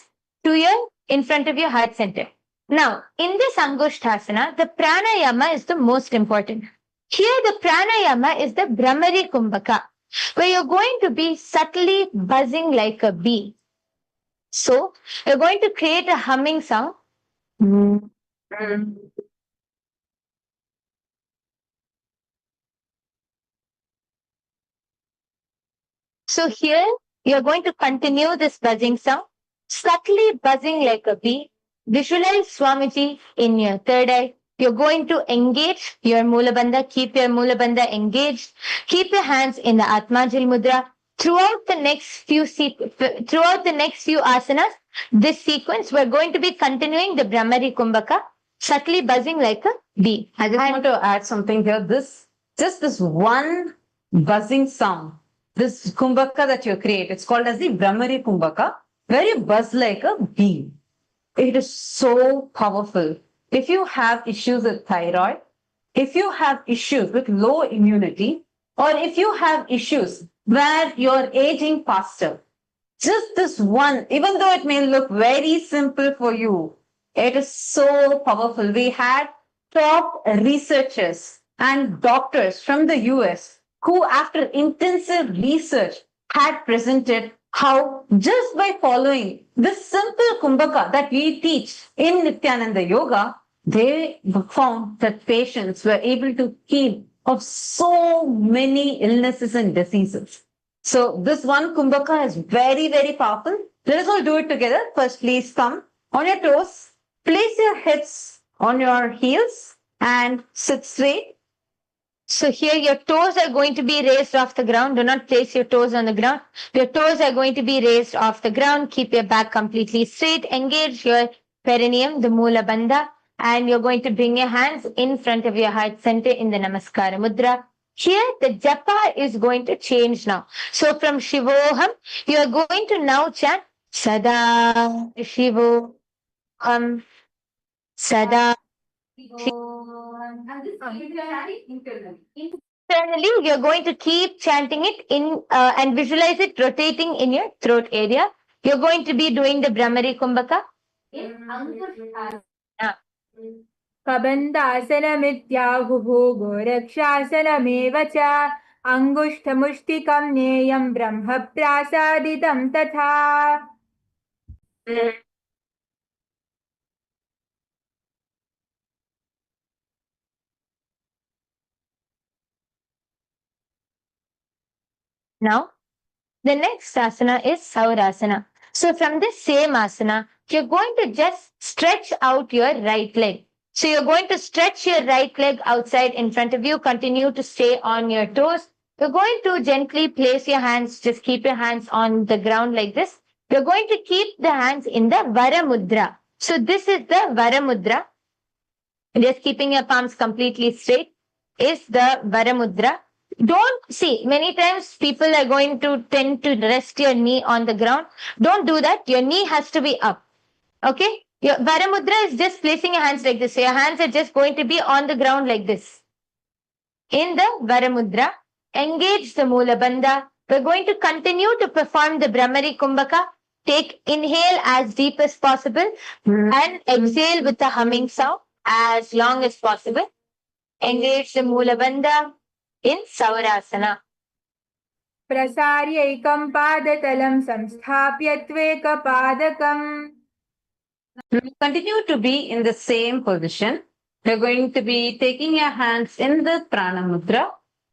in front of your heart center. Now, in this Angushthasana, the pranayama is the most important. Here the pranayama is the Brahmari Kumbhaka, where you're going to be subtly buzzing like a bee. So you're going to create a humming sound. So here you're going to continue this buzzing sound, subtly buzzing like a bee. Visualize Swamiji in your third eye. You're going to engage your Mulabandha, keep your Mulabandha engaged, keep your hands in the Atmajal Mudra. Throughout the next few asanas, this sequence, we're going to be continuing the Brahmari Kumbhaka, subtly buzzing like a bee. I just want to add something here. This one buzzing sound, this kumbhaka that you create, it's called as the Brahmari Kumbhaka, where you buzz like a bee. It is so powerful. If you have issues with thyroid, if you have issues with low immunity, or if you have issues where you're aging faster, just this one, even though it may look very simple for you, it is so powerful. We had top researchers and doctors from the US who, after intensive research, had presented how just by following this simple kumbhaka that we teach in Nithyananda Yoga, they found that patients were able to heal of so many illnesses and diseases. So this one kumbhaka is very, very powerful. Let us all do it together. First, please come on your toes. Place your hips on your heels and sit straight. So here your toes are going to be raised off the ground. Do not place your toes on the ground. Your toes are going to be raised off the ground. Keep your back completely straight. Engage your perineum, the Mula Bandha, and you're going to bring your hands in front of your heart center in the Namaskara Mudra. Here the japa is going to change now. So from Shivoham, you are going to now chant Sada Shivoham, Sada. Internally, you're going to keep chanting it in and visualize it rotating in your throat area. You're going to be doing the Brahmari Kumbhaka. कबन्दासनमित्याहुः गोरक्षासनमेव च अङ्गुष्ठमुष्टिकं नेयं ब्रह्म प्रासादितं तथा. Now, the next asana is Saurasana. So from this same asana, you're going to just stretch out your right leg. So you're going to stretch your right leg outside in front of you. Continue to stay on your toes. You're going to gently place your hands, just keep your hands on the ground like this. You're going to keep the hands in the Vara Mudra. So this is the Vara Mudra. Just keeping your palms completely straight is the Vara Mudra. Don't see, many times people are going to tend to rest your knee on the ground. Don't do that. Your knee has to be up. Okay? Your Vara Mudra is just placing your hands like this. So your hands are just going to be on the ground like this. In the Vara Mudra, engage the Mula Bandha. We're going to continue to perform the Brahmari Kumbhaka. Take inhale as deep as possible and exhale with a humming sound as long as possible. Engage the Mula Bandha in Saurasana. प्रसार्यैकं पादतलं संस्थाप्य त्वेकपादकम्. Continue to be in the same position. You're going to be taking your hands in the Prana Mudra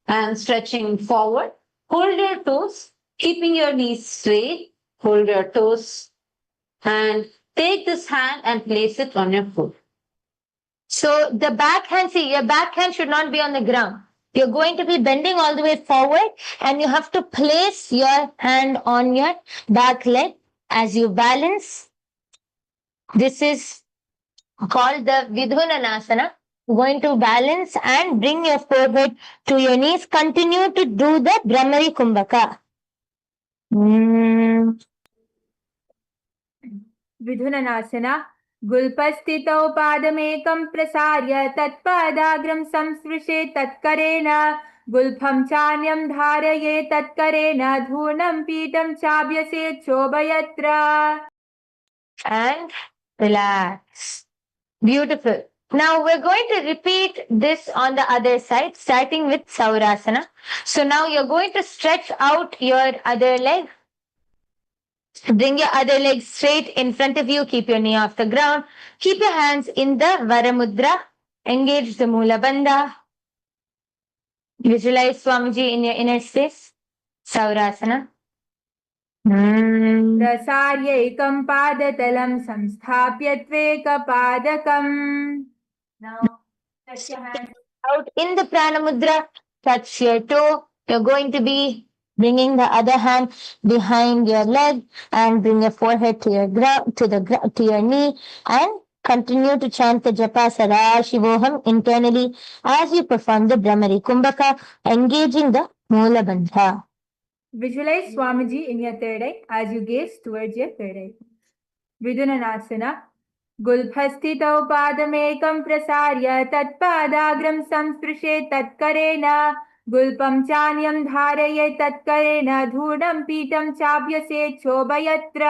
and stretching forward. Hold your toes, keeping your knees straight. Hold your toes and take this hand and place it on your foot. So the back hand, see, your back hand should not be on the ground. You're going to be bending all the way forward and you have to place your hand on your back leg as you balance. This is called the Vidhunanasana. You're going to balance and bring your forehead to your knees. Continue to do the Brahmari Kumbhaka. विधुननासना. गुल्पस्थितौ पादमेकं प्रसार्य तत्पादाग्रं संस्पृशे तत्करेण गुल्फं चान्यं धारये तत्करेण धूनं पीठं चाभ्यसे चोभयत्र. And relax. Beautiful. Now we're going to repeat this on the other side, starting with Saurasana. So now you're going to stretch out your other leg. Bring your other leg straight in front of you. Keep your knee off the ground. Keep your hands in the Varamudra. Engage the Mula Bandha. Visualize Swamiji in your inner space. Saurasana. प्रसार्यैकं पादतलं संस्थाप्य त्वेकपादकम्. Now touch your hands out in the Prana Mudra. Touch your toe. You're going to be bringing the other hand behind your leg and bring your forehead to your to your knee, and continue to chant the japa Paramashivoham internally as you perform the Brahmari Kumbhaka, engaging the Mula Bandha. Visualize Swamiji in your third eye as you gaze towards your third eye. Vidunanasana. गुल्फस्थितौ पादमेकं प्रसार्य तत्पादाग्रं संस्पृशे तत्करेण गुल्पं चान्यं धारये तत्करेण धूढं पीठं चाभ्यसे चोभयत्र.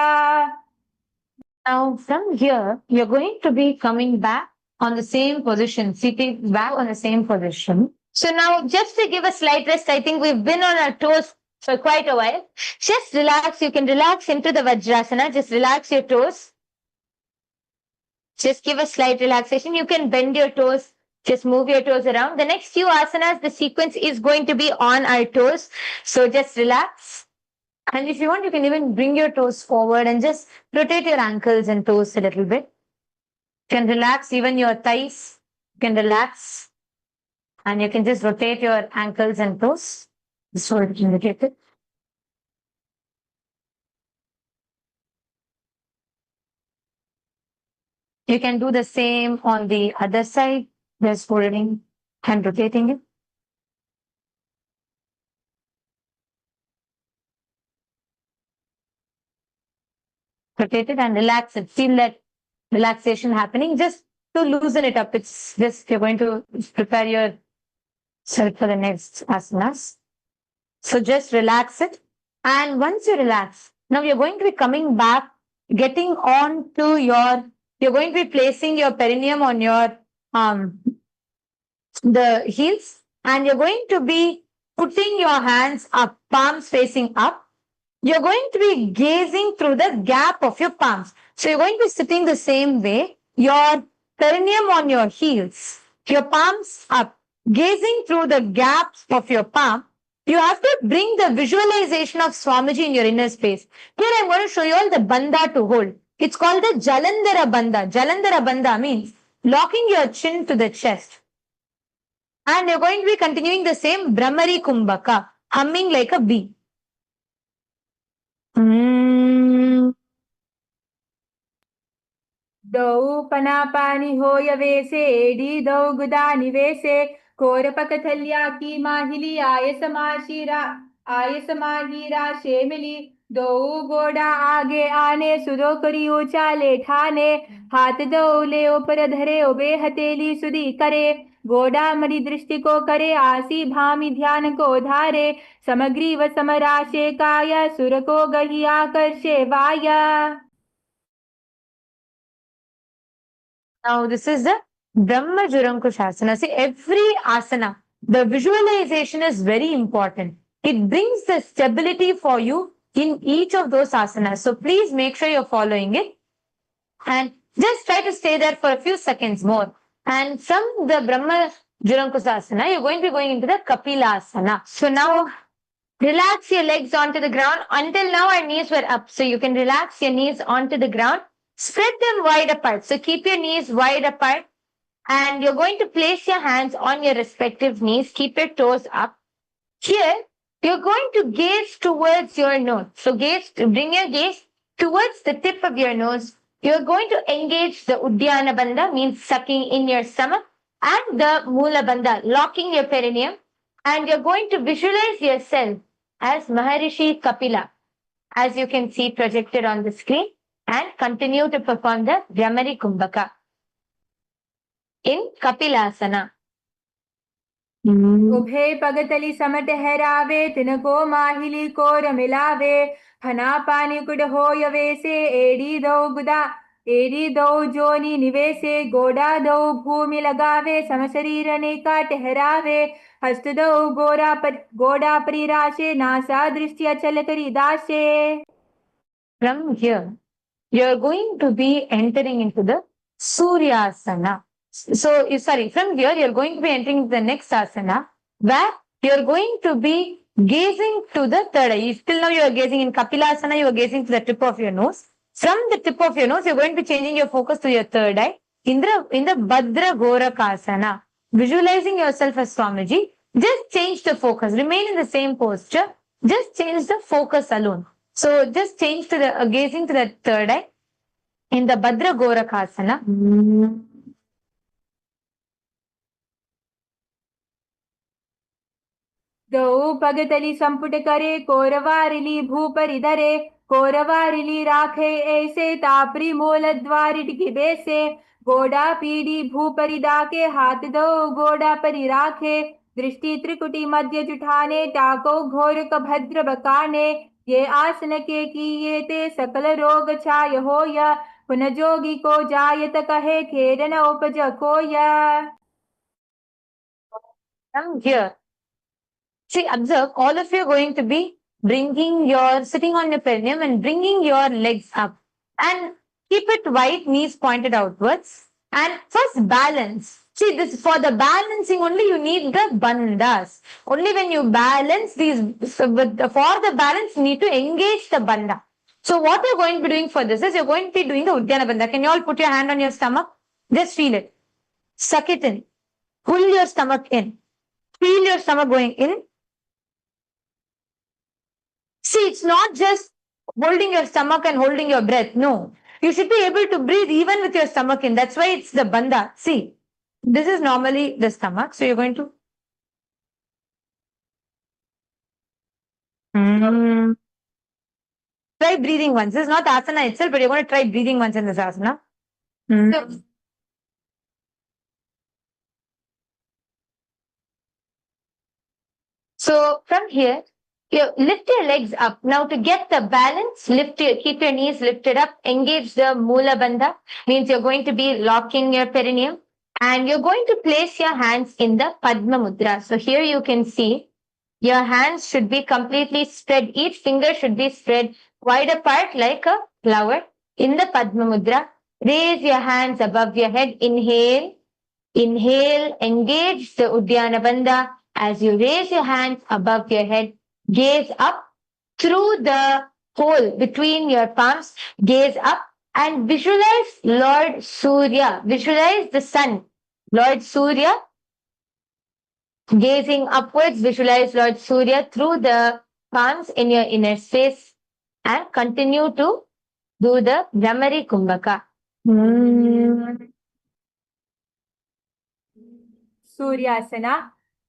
Now from here, you're going to be coming back on the same position, sitting back on the same position. So now just to give a slight rest, I think we've been on our toes for quite a while. Just relax. You can relax into the Vajrasana. Just relax your toes. Just give a slight relaxation. You can bend your toes. Just move your toes around. The next few asanas, the sequence is going to be on our toes. So just relax. And if you want, you can even bring your toes forward and just rotate your ankles and toes a little bit. You can relax even your thighs. You can relax. And you can just rotate your ankles and toes. Just hold it indicated. You can do the same on the other side, just holding and rotating it. Rotate it and relax it. Feel that relaxation happening. Just to loosen it up. It's just you're going to prepare yourself for the next asanas. So just relax it. And once you relax, now you're going to be coming back, getting on to you're going to be placing your perineum on your the heels, and you're going to be putting your hands up, palms facing up. You're going to be gazing through the gap of your palms. So you're going to be sitting the same way, your perineum on your heels, your palms up, gazing through the gaps of your palm. You have to bring the visualization of Swamiji in your inner space. Here I'm going to show you all the bandha to hold. It's called the Jalandhara bandha. Jalandhara bandha means locking your chin to the chest. And you're going to be continuing the same Brahmari Kumbhaka, humming like a bee. दौ पनापानि होय वेसे AD दौ गुदा निवेसे कोरपकथल्या की माहिली आय समाहीरा शेमिली दौ गोडा आगे आने सुदो करी उचाले ठाने हाथ दौ ले ऊपर धरे उबे हथेली सुदी करे गोडा मरी दृष्टि को करे आसी भामी ध्यान को धारे समग्री व समराशे काय सुर को गही आकर्षे via. Now, this is the Brahma Jurankushasana. See, every asana, the visualization is very important. It brings the stability for you in each of those asanas. So, please make sure you're following it. And just try to stay there for a few seconds more. And from the Brahma Jurankushasana, you're going to be going into the Kapilasana. So, now relax your legs onto the ground. Until now, our knees were up. So, you can relax your knees onto the ground. Spread them wide apart. So keep your knees wide apart, and you're going to place your hands on your respective knees. Keep your toes up. Here, you're going to gaze towards your nose. So bring your gaze towards the tip of your nose. You're going to engage the Uddiyana Bandha, means sucking in your stomach, and the Mula Bandha, locking your perineum. And you're going to visualize yourself as Maharishi Kapila, as you can see projected on the screen. And continue to perform the Brahmari Kumbhaka in Kapilasana. उभे पगतली सम ठहरावे तिनको माहिली core मिलावे फना पानी could हो यवे से एड़ी दो गुदा एरी दो जोनी निवेशे गोड़ा दो भूमि लगावे समशरीर अनेका ठहरावे हस्त दो गोड़ा परिराशे नासा दृष्टि अचल करी दाशे. From here, you're going to be entering into the Suryasana. So, sorry, from here, you're going to be entering into the next asana, where you're going to be gazing to the third eye. Till now, you're gazing in Kapilasana, you're gazing to the tip of your nose. From the tip of your nose, you're going to be changing your focus to your third eye. In the Bhadra Gorakasana, visualizing yourself as Swamiji, just change the focus. Remain in the same posture. Just change the focus alone. So just change to the gazing to the third eye in the Bhadra Gorakasana. दो भगतली संपुट करे कोरवारिली भूपरि धरे कोरवारिली राखे ऐसे तापरी मोल द्वारिट की बेसे गोड़ा पीड़ी भूपरि दाके हाथ दो गोड़ा परि राखे दृष्टि त्रिकुटी मध्य जुठाने टाको घोर भद्र बकाने ये आसन के किए ते सकल रोग छाय होय पुन जोगी को जायत कहे खेद न उपज कोय. From here, see, observe, all of you are going to be sitting on your perineum and bringing your legs up. And keep it wide, knees pointed outwards. And first balance. See, this for the balancing only you need the bandhas. Only when you balance these, for the balance, you need to engage the bandha. So what you're going to be doing for this is you're going to be doing the Uddiyana Bandha. Can you all put your hand on your stomach? Just feel it. Suck it in. Pull your stomach in. Feel your stomach going in. See, it's not just holding your stomach and holding your breath. No. You should be able to breathe even with your stomach in. That's why it's the bandha. See, this is normally the stomach. So you're going to try breathing once. This is not asana itself, but you're going to try breathing once in this asana. So from here, you lift your legs up. Now to get the balance, keep your knees lifted up, engage the Mula Bandha, means you're going to be locking your perineum and you're going to place your hands in the Padma Mudra. So here you can see your hands should be completely spread. Each finger should be spread wide apart like a flower in the Padma Mudra. Raise your hands above your head. Inhale. Inhale. Engage the Uddiyana Bandha. As you raise your hands above your head, gaze up through the hole between your palms. Gaze up and visualize Lord Surya. Visualize the sun. Lord Surya. Gazing upwards, visualize Lord Surya through the palms in your inner space and continue to do the Brahmari Kumbhaka. सूर्यासना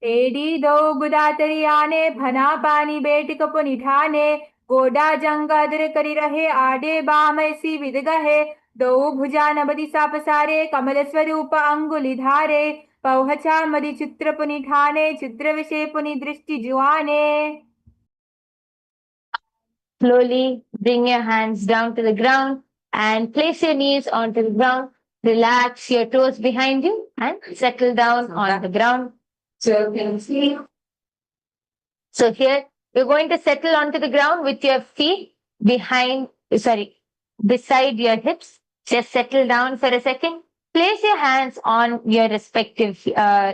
एडी दो गुदातरियाने भना पानी बेट कपु निठाने गोडा जंगादर करी रहे आडे balm ऐसी with गहे दो भुजा नबदी सापसारे कमल स्वरूप अंगुली धारे पौहचा मदि चित्र पुनिठाने चित्र विषय पुनि दृष्टि जुआने. Slowly bring your hands down to the ground and place your knees onto the ground. Relax your toes behind you and settle down on the ground. So here you're going to settle onto the ground with your feet beside your hips. Just settle down for a second. Place your hands on your respective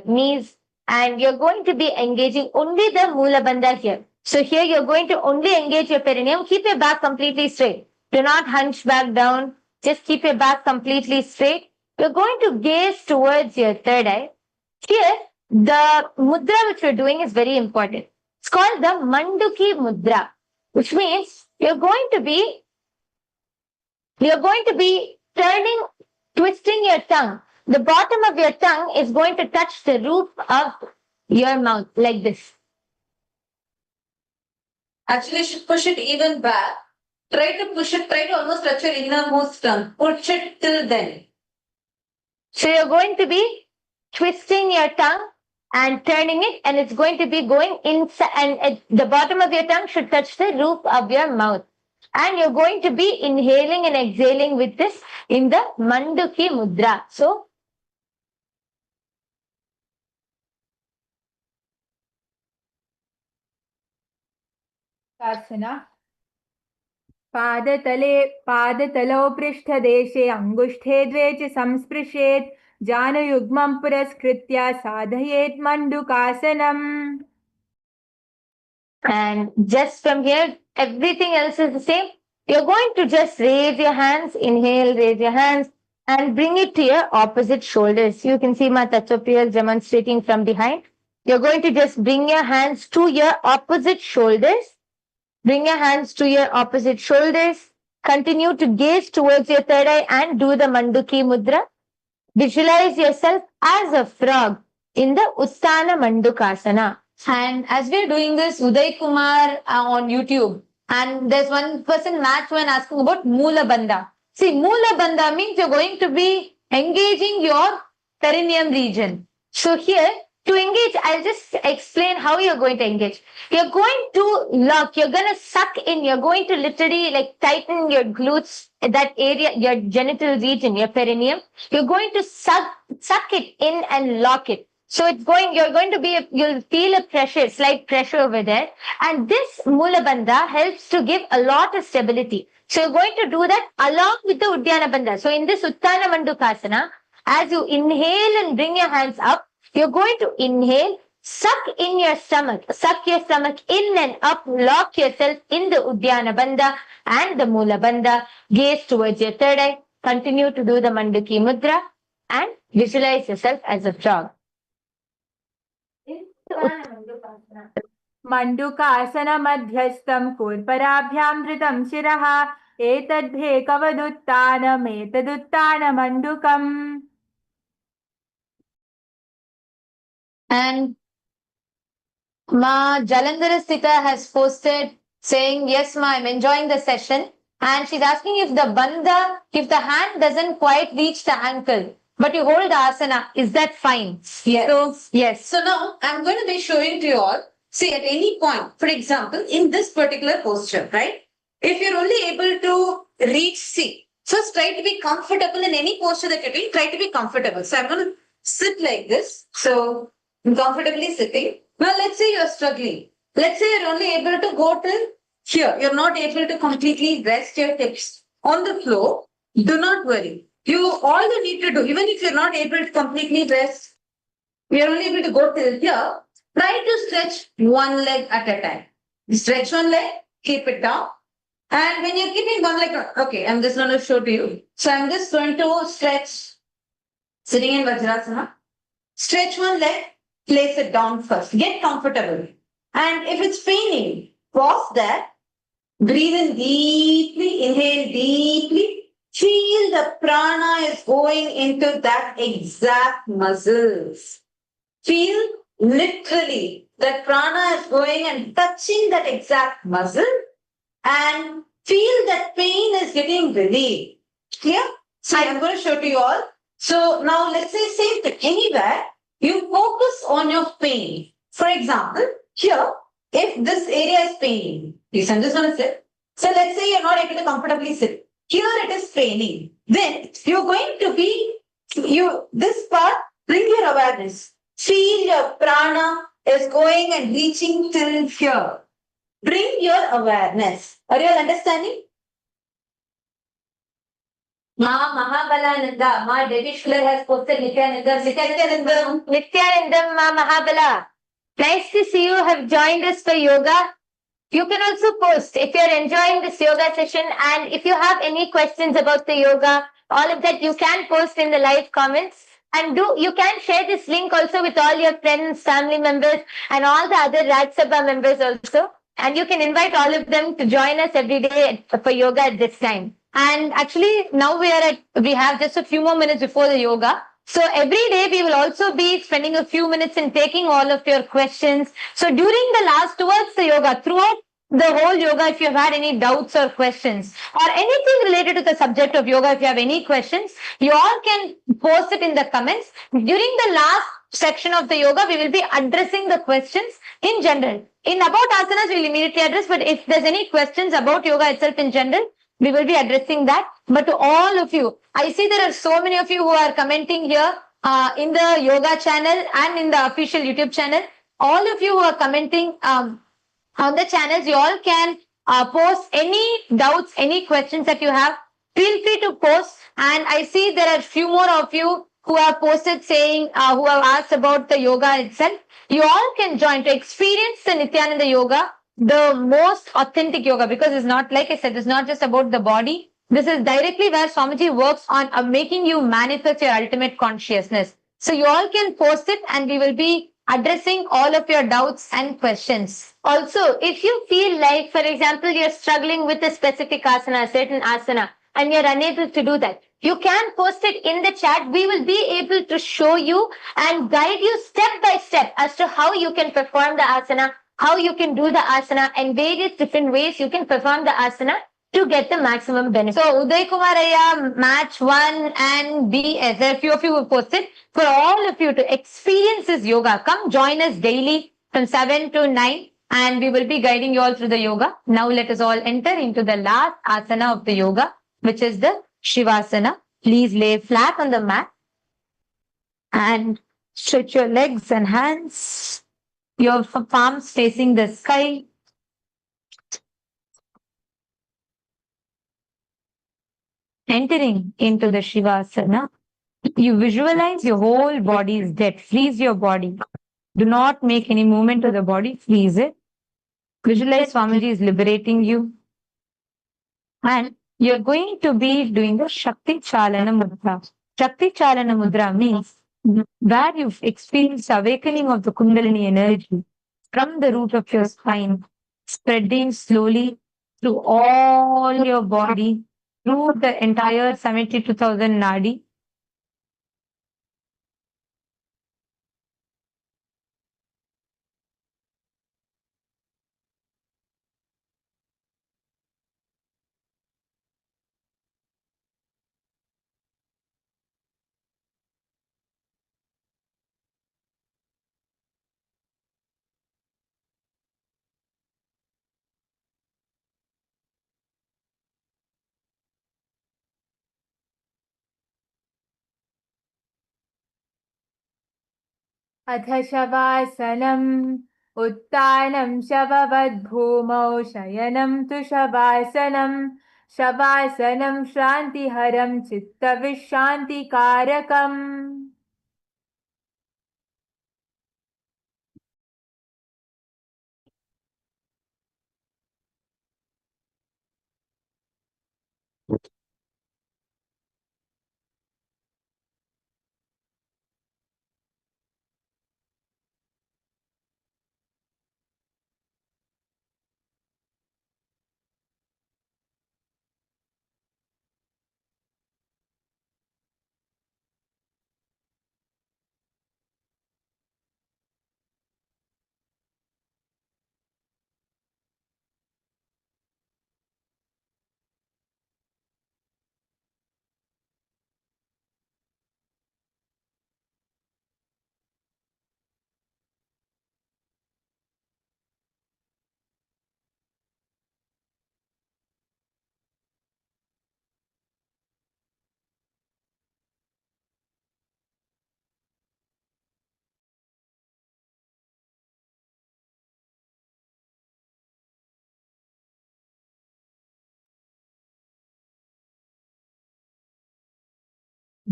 knees and you're going to be engaging only the Mula Bandha here. So here you're going to only engage your perineum. Keep your back completely straight. Do not hunch back down. Just keep your back completely straight. You're going to gaze towards your third eye. Here, the mudra which we're doing is very important. It's called the Manduki Mudra, which means you're going to be twisting your tongue. The bottom of your tongue is going to touch the roof of your mouth like this. Actually, you should push it even back. Try to almost touch your innermost tongue. Push it till then. So you're going to be twisting your tongue and turning it, and it's going to be going inside, and the bottom of your tongue should touch the roof of your mouth. and you're going to be inhaling and exhaling with this in the Manduki Mudra. So, Asana. पादतलौ पृष्ठदेशे अङ्गुष्ठे द्वे च संस्पृशेत् जानुयुग्मं पुरस्कृत्य साधयेत् मण्डूकासनम्. and just from here, everything else is the same. You're going to just raise your hands, inhale, raise your hands, and bring it to your opposite shoulders. You can see my Tattva demonstrating from behind. You're going to just bring your hands to your opposite shoulders. Bring your hands to your opposite shoulders. Continue to gaze towards your third eye and do the Manduki Mudra. Visualize yourself as a frog in the Usthana Mandukasana. And as we're doing this, Uday Kumar on YouTube, and there's one person, Matt, when asking about Moola Bandha. See, Moola Bandha means you're going to be engaging your perineum region. So here, to engage, I'll just explain how you're going to engage. You're going to lock, you're going to suck in, you're going to literally like tighten your glutes, that area, your genital region, your perineum. You're going to suck it in and lock it. So it's going, you'll feel a pressure, slight pressure over there. And this Moola Bandha helps to give a lot of stability. So you're going to do that along with the Uddiyana Bandha. So in this Utthana Mandukasana, as you inhale and bring your hands up, you're going to inhale, suck in your stomach in and up, lock yourself in the Uddiyana Bandha and the Moola Bandha, gaze towards your third eye, continue to do the Manduki Mudra and visualize yourself as a frog. मण्डूकासनमध्यस्थं कूर्पराभ्यां धृतं शिरः एतद्भेकवदुत्थानमेतदुत्थानमण्डूकम्. And Ma Jalandhara Sita has posted saying, yes, Ma, I'm enjoying the session. And she's asking if the bandha, if the hand doesn't quite reach the ankle, but you hold the asana, is that fine? Yes. So, yes. So now I'm going to be showing to you all, see at any point, for example, in this particular posture, right? If you're only able to reach, see, first try to be comfortable in any posture that you're doing, try to be comfortable. So I'm going to sit like this. So I'm comfortably sitting. Now let's say you're struggling. Let's say you're only able to go till here. You're not able to completely rest your hips on the floor. Do not worry. All you need to do, even if you're not able to completely rest, you're only able to go till here, try to stretch one leg at a time. Stretch one leg, keep it down. And when you're keeping one leg, okay, I'm just going to show to you. So I'm just going to stretch, sitting in Vajrasana. Stretch one leg, place it down first. Get comfortable. And if it's paining, pause there. Breathe in deeply, inhale deeply. Feel the prana is going into that exact muscles. Feel literally that prana is going and touching that exact muscle and feel that pain is getting relieved. Clear? So I'm going to show to you all. So now let's say same thing. Anywhere you focus on your pain. For example, here, if this area is paining, please, I'm just going to sit. So let's say you're not able to comfortably sit. Here it is paining. Then you're going to be, this part, bring your awareness. Feel your prana is going and reaching till here. Bring your awareness. Are you all understanding? Ma Mahabalananda, Ma Devi Shular has posted Nithyanandam, Ma Mahabala. Nice to see you have joined us for yoga. You can also post if you're enjoying this yoga session, and if you have any questions about the yoga, all of that, you can post in the live comments. And you can share this link also with all your friends, family members, and all the other Raj Sabha members also. And you can invite all of them to join us every day for yoga at this time. And actually, now we have just a few more minutes before the yoga. So every day we will also be spending a few minutes in taking all of your questions. So during the last towards the yoga, throughout the whole yoga, if you've had any doubts or questions or anything related to the subject of yoga, if you have any questions, you all can post it in the comments. During the last section of the yoga, we will be addressing the questions in general. In about asanas, we'll immediately address, but if there's any questions about yoga itself in general, we will be addressing that. But to all of you, I see there are so many of you who are commenting here in the yoga channel and in the official YouTube channel. All of you who are commenting on the channels, you all can post any doubts, any questions that you have. Feel free to post. And I see there are few more of you who have posted saying, who have asked about the yoga itself. You all can join to experience the Nithyananda Yoga, the most authentic yoga, because it's not, like I said, it's not just about the body. This is directly where Swamiji works on making you manifest your ultimate consciousness. So you all can post it and we will be addressing all of your doubts and questions. Also, if you feel like, for example, you're struggling with a specific asana, a certain asana, and you're unable to do that, you can post it in the chat. We will be able to show you and guide you step by step as to how you can perform the asana, how you can do the asana, and various different ways you can perform the asana to get the maximum benefit. So, Uday Kumaraya, Match 1 and BS, there are few of you who posted. For all of you to experience this yoga, come join us daily from 7 to 9 and we will be guiding you all through the yoga. Now let us all enter into the last asana of the yoga, which is the Shivasana. Please lay flat on the mat and stretch your legs and hands, your palms facing the sky. Entering into the Shivasana, you visualize your whole body is dead. Freeze your body. Do not make any movement to the body. Freeze it. Visualize Swamiji is liberating you. And you're going to be doing the Shakti Chalana Mudra. Shakti Chalana Mudra means where you've experienced awakening of the Kundalini energy from the root of your spine, spreading slowly through all your body, through the entire 72,000 nadi. अथ शवासनम् उत्तानं शववद्भूमौ शयनं तु शवासनम् शवासनं शान्तिहरं चित्तविश्रान्तिकारकम्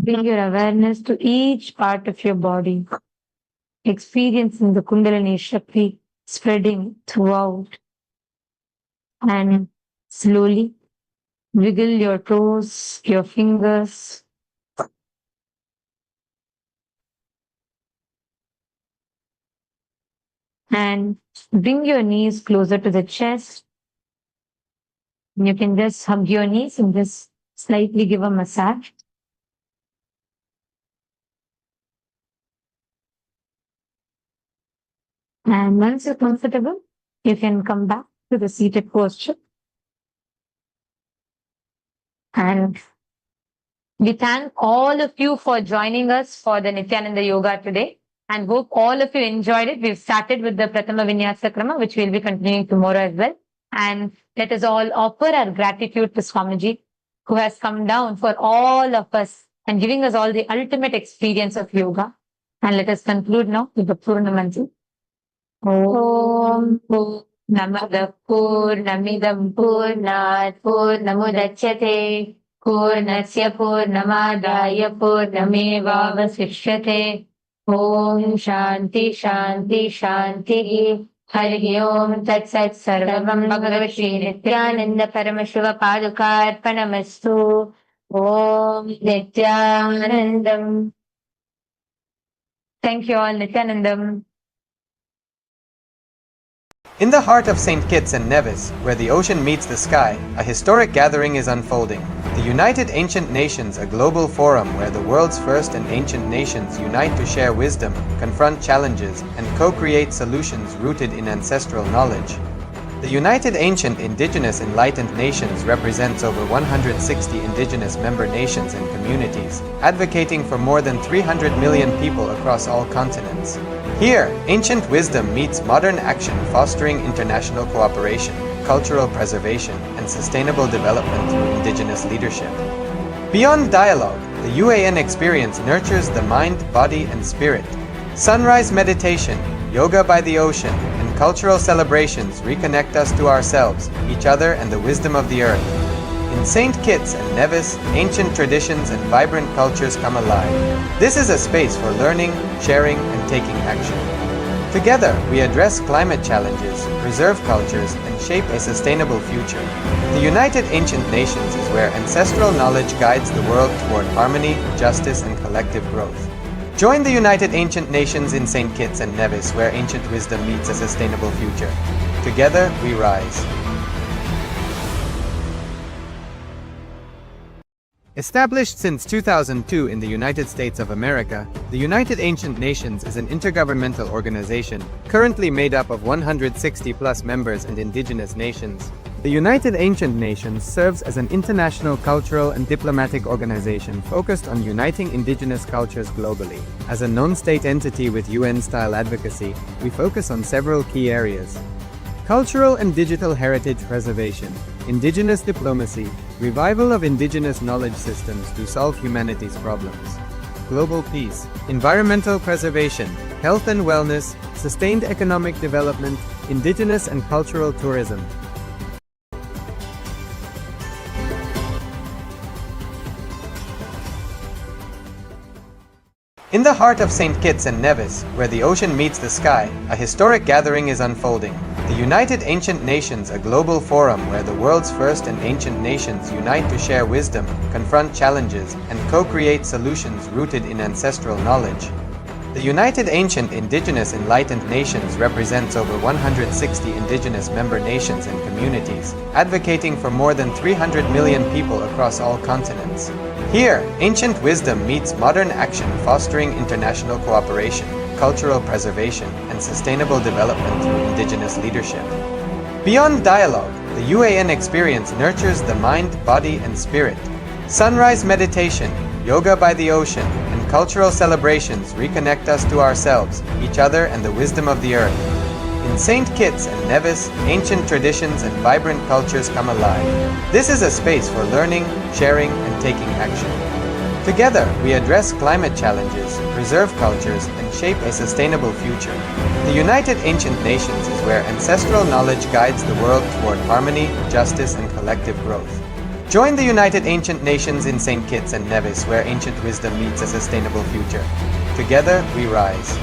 Bring your awareness to each part of your body, experiencing the Kundalini Shakti spreading throughout. And slowly wiggle your toes, your fingers. And bring your knees closer to the chest. You can just hug your knees and just slightly give a massage. And once you're comfortable, you can come back to the seated posture. And we thank all of you for joining us for the Nithyananda Yoga today and hope all of you enjoyed it. We've started with the Prathama Vinyasa Krama, which we'll be continuing tomorrow as well. And let us all offer our gratitude to Swamiji, who has come down for all of us and giving us all the ultimate experience of yoga. And let us conclude now with the Purna Mantra. Om Purnamada Purnamidam Purnat Purnamudachyate Purnasya Purnamadaya Purnamevavasishyate. Om Shanti Shanti Shanti. Hari Om Tat Sat Sarvam Bhagavate Nithyananda Paramashiva Padukarpanamastu. Om Nithyanandam. Thank you all, Nithyanandam. In the heart of St. Kitts and Nevis, where the ocean meets the sky, a historic gathering is unfolding. The United Ancient Nations, a global forum where the world's first and ancient nations unite to share wisdom, confront challenges, and co-create solutions rooted in ancestral knowledge. The United Ancient Indigenous Enlightened Nations represents over 160 indigenous member nations and communities, advocating for more than 300 million people across all continents. Here, ancient wisdom meets modern action, fostering international cooperation, cultural preservation, and sustainable development through indigenous leadership. Beyond dialogue, the UAN experience nurtures the mind, body, and spirit. Sunrise meditation, yoga by the ocean, and cultural celebrations reconnect us to ourselves, each other, and the wisdom of the earth. In St. Kitts and Nevis, ancient traditions and vibrant cultures come alive. This is a space for learning, sharing, and taking action. Together, we address climate challenges, preserve cultures, and shape a sustainable future. The United Ancient Nations is where ancestral knowledge guides the world toward harmony, justice, and collective growth. Join the United Ancient Nations in St. Kitts and Nevis, where ancient wisdom meets a sustainable future. Together, we rise. Established since 2002 in the United States of America, the United Ancient Nations is an intergovernmental organization currently made up of 160+ members and indigenous nations. The United Ancient Nations serves as an international cultural and diplomatic organization focused on uniting indigenous cultures globally. As a non-state entity with UN-style advocacy, we focus on several key areas: cultural and digital heritage preservation, indigenous diplomacy, revival of indigenous knowledge systems to solve humanity's problems, global peace, environmental preservation, health and wellness, sustained economic development, indigenous and cultural tourism. In the heart of St. Kitts and Nevis, where the ocean meets the sky, a historic gathering is unfolding. The United Ancient Nations, a global forum where the world's first and ancient nations unite to share wisdom, confront challenges, and co-create solutions rooted in ancestral knowledge. The United Ancient Indigenous Enlightened Nations represents over 160 indigenous member nations and communities, advocating for more than 300 million people across all continents. Here, ancient wisdom meets modern action, fostering international cooperation, cultural preservation, and sustainable development through indigenous leadership. Beyond dialogue, the UAN experience nurtures the mind, body, and spirit. Sunrise meditation, yoga by the ocean, and cultural celebrations reconnect us to ourselves, each other, and the wisdom of the earth. In St. Kitts and Nevis, ancient traditions and vibrant cultures come alive. This is a space for learning, sharing, and taking action. Together, we address climate challenges, preserve cultures, and shape a sustainable future. The United Ancient Nations is where ancestral knowledge guides the world toward harmony, justice, and collective growth. Join the United Ancient Nations in St. Kitts and Nevis, where ancient wisdom meets a sustainable future. Together, we rise.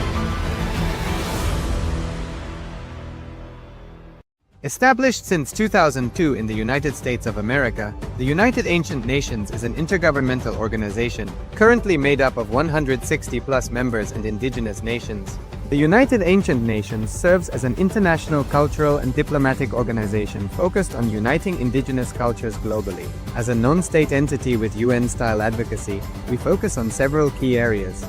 Established since 2002 in the United States of America, the United Ancient Nations is an intergovernmental organization currently made up of 160+ members and indigenous nations. The United Ancient Nations serves as an international cultural and diplomatic organization focused on uniting indigenous cultures globally. As a non-state entity with UN-style advocacy, we focus on several key areas: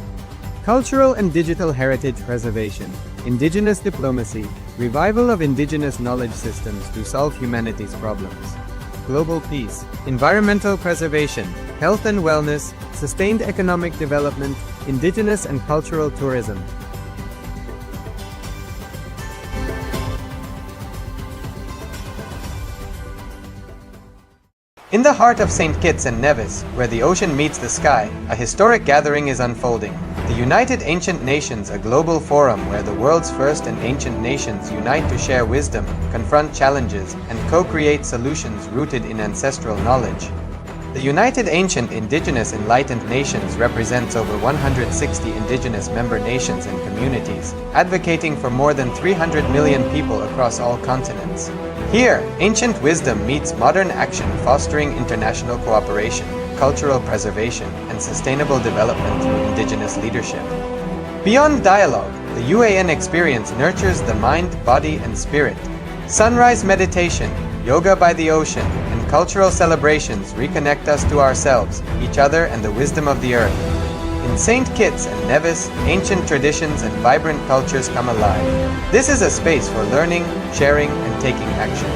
cultural and digital heritage preservation, indigenous diplomacy, revival of indigenous knowledge systems to solve humanity's problems, global peace, environmental preservation, health and wellness, sustained economic development, indigenous and cultural tourism. In the heart of St. Kitts and Nevis, where the ocean meets the sky, a historic gathering is unfolding. The United Ancient Nations, a global forum where the world's first and ancient nations unite to share wisdom, confront challenges, and co-create solutions rooted in ancestral knowledge. The United Ancient Indigenous Enlightened Nations represents over 160 indigenous member nations and communities, advocating for more than 300 million people across all continents. Here, ancient wisdom meets modern action, fostering international cooperation, cultural preservation, and sustainable development through indigenous leadership. Beyond dialogue, the UAN experience nurtures the mind, body, and spirit. Sunrise meditation, yoga by the ocean, and cultural celebrations reconnect us to ourselves, each other, and the wisdom of the earth. In St. Kitts and Nevis, ancient traditions and vibrant cultures come alive. This is a space for learning, sharing, and taking action.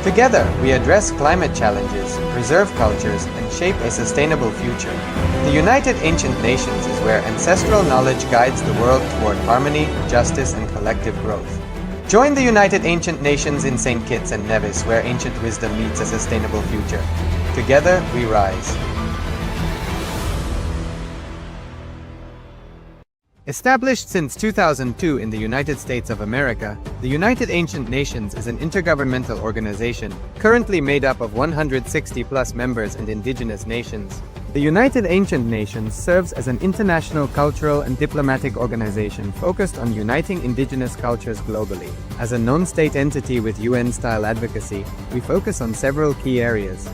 Together, we address climate challenges, preserve cultures, and shape a sustainable future. The United Ancient Nations is where ancestral knowledge guides the world toward harmony, justice, and collective growth. Join the United Ancient Nations in St. Kitts and Nevis, where ancient wisdom meets a sustainable future. Together, we rise. Established since 2002 in the United States of America, the United Ancient Nations is an intergovernmental organization, currently made up of 160+ members and indigenous nations. The United Ancient Nations serves as an international cultural and diplomatic organization focused on uniting indigenous cultures globally. As a non-state entity with UN-style advocacy, we focus on several key areas: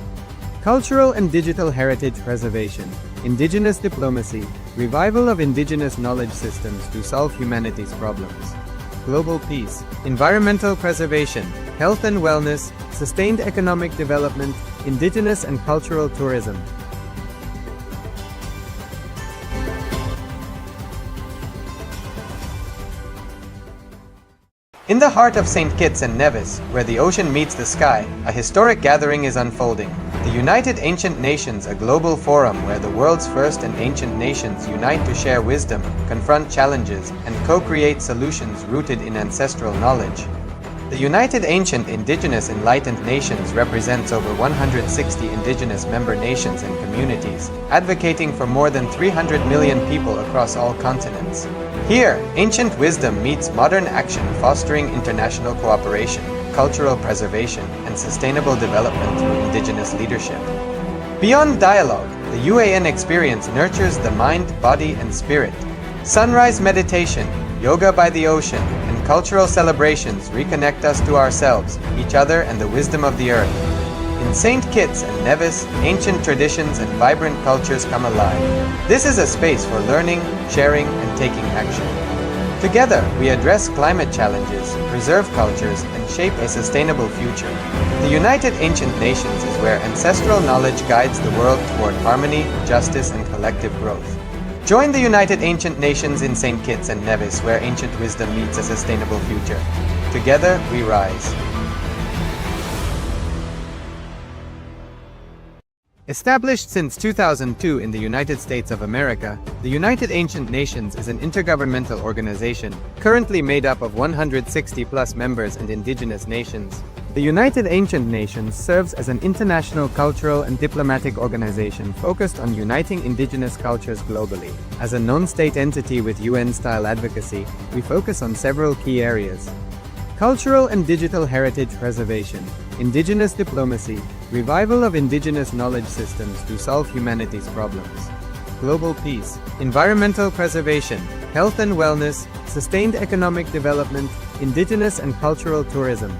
cultural and digital heritage preservation, indigenous diplomacy, revival of indigenous knowledge systems to solve humanity's problems, global peace, environmental preservation, health and wellness, sustained economic development, indigenous and cultural tourism. In the heart of St. Kitts and Nevis, where the ocean meets the sky, a historic gathering is unfolding. The United Ancient Nations, a global forum where the world's first and ancient nations unite to share wisdom, confront challenges, and co-create solutions rooted in ancestral knowledge. The United Ancient Indigenous Enlightened Nations represents over 160 indigenous member nations and communities, advocating for more than 300 million people across all continents. Here, ancient wisdom meets modern action, fostering international cooperation, cultural preservation, and sustainable development through indigenous leadership. Beyond dialogue, the UAN experience nurtures the mind, body, and spirit. Sunrise meditation, yoga by the ocean, and cultural celebrations reconnect us to ourselves, each other, and the wisdom of the earth. In St. Kitts and Nevis, ancient traditions and vibrant cultures come alive. This is a space for learning, sharing, and taking action. Together, we address climate challenges, preserve cultures, and shape a sustainable future. The United Ancient Nations is where ancestral knowledge guides the world toward harmony, justice, and collective growth. Join the United Ancient Nations in St. Kitts and Nevis, where ancient wisdom meets a sustainable future. Together, we rise. Established since 2002 in the United States of America, the United Ancient Nations is an intergovernmental organization, currently made up of 160+ members and indigenous nations. The United Ancient Nations serves as an international cultural and diplomatic organization focused on uniting indigenous cultures globally. As a non-state entity with UN-style advocacy, we focus on several key areas: cultural and digital heritage preservation, indigenous diplomacy, revival of indigenous knowledge systems to solve humanity's problems, global peace, environmental preservation, health and wellness, sustained economic development, indigenous and cultural tourism.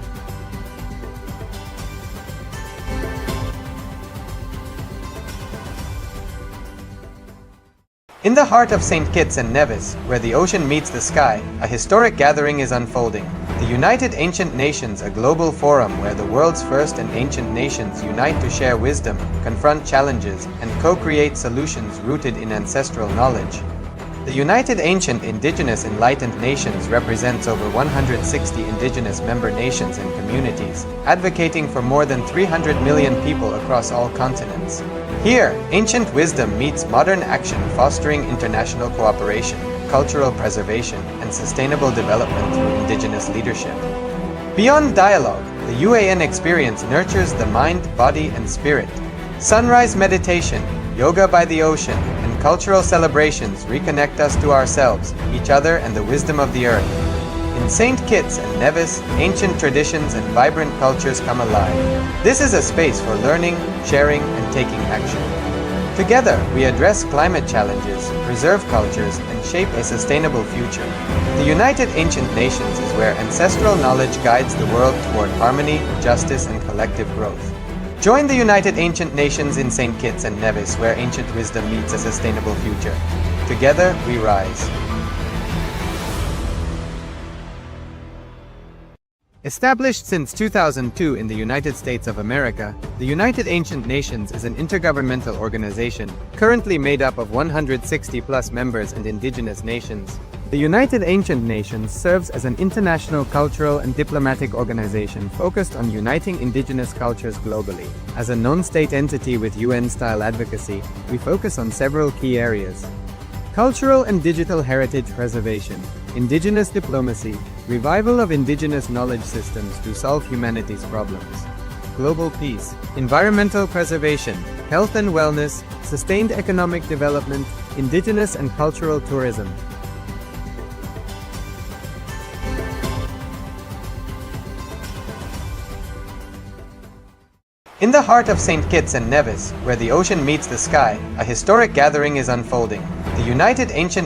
In the heart of St. Kitts and Nevis, where the ocean meets the sky, a historic gathering is unfolding. The United Ancient Nations, a global forum where the world's first and ancient nations unite to share wisdom, confront challenges, and co-create solutions rooted in ancestral knowledge. The United Ancient Indigenous Enlightened Nations represents over 160 indigenous member nations and communities, advocating for more than 300 million people across all continents. Here, ancient wisdom meets modern action, fostering international cooperation, cultural preservation, and sustainable development through indigenous leadership. Beyond dialogue, the UAN experience nurtures the mind, body, and spirit. Sunrise meditation, yoga by the ocean, and cultural celebrations reconnect us to ourselves, each other, and the wisdom of the earth. In St. Kitts and Nevis, ancient traditions and vibrant cultures come alive. This is a space for learning, sharing, and taking action. Together, we address climate challenges, preserve cultures, and shape a sustainable future. The United Ancient Nations is where ancestral knowledge guides the world toward harmony, justice, and collective growth. Join the United Ancient Nations in St. Kitts and Nevis, where ancient wisdom meets a sustainable future. Together, we rise. Established since 2002 in the United States of America, the United Ancient Nations is an intergovernmental organization currently made up of 160+ members and indigenous nations. The United Ancient Nations serves as an international cultural and diplomatic organization focused on uniting indigenous cultures globally. As a non-state entity with UN-style advocacy, we focus on several key areas: cultural and digital heritage preservation, indigenous diplomacy, revival of indigenous knowledge systems to solve humanity's problems, global peace, environmental preservation, health and wellness, sustained economic development, indigenous and cultural tourism. In the heart of St. Kitts and Nevis, where the ocean meets the sky, a historic gathering is unfolding. The United Ancient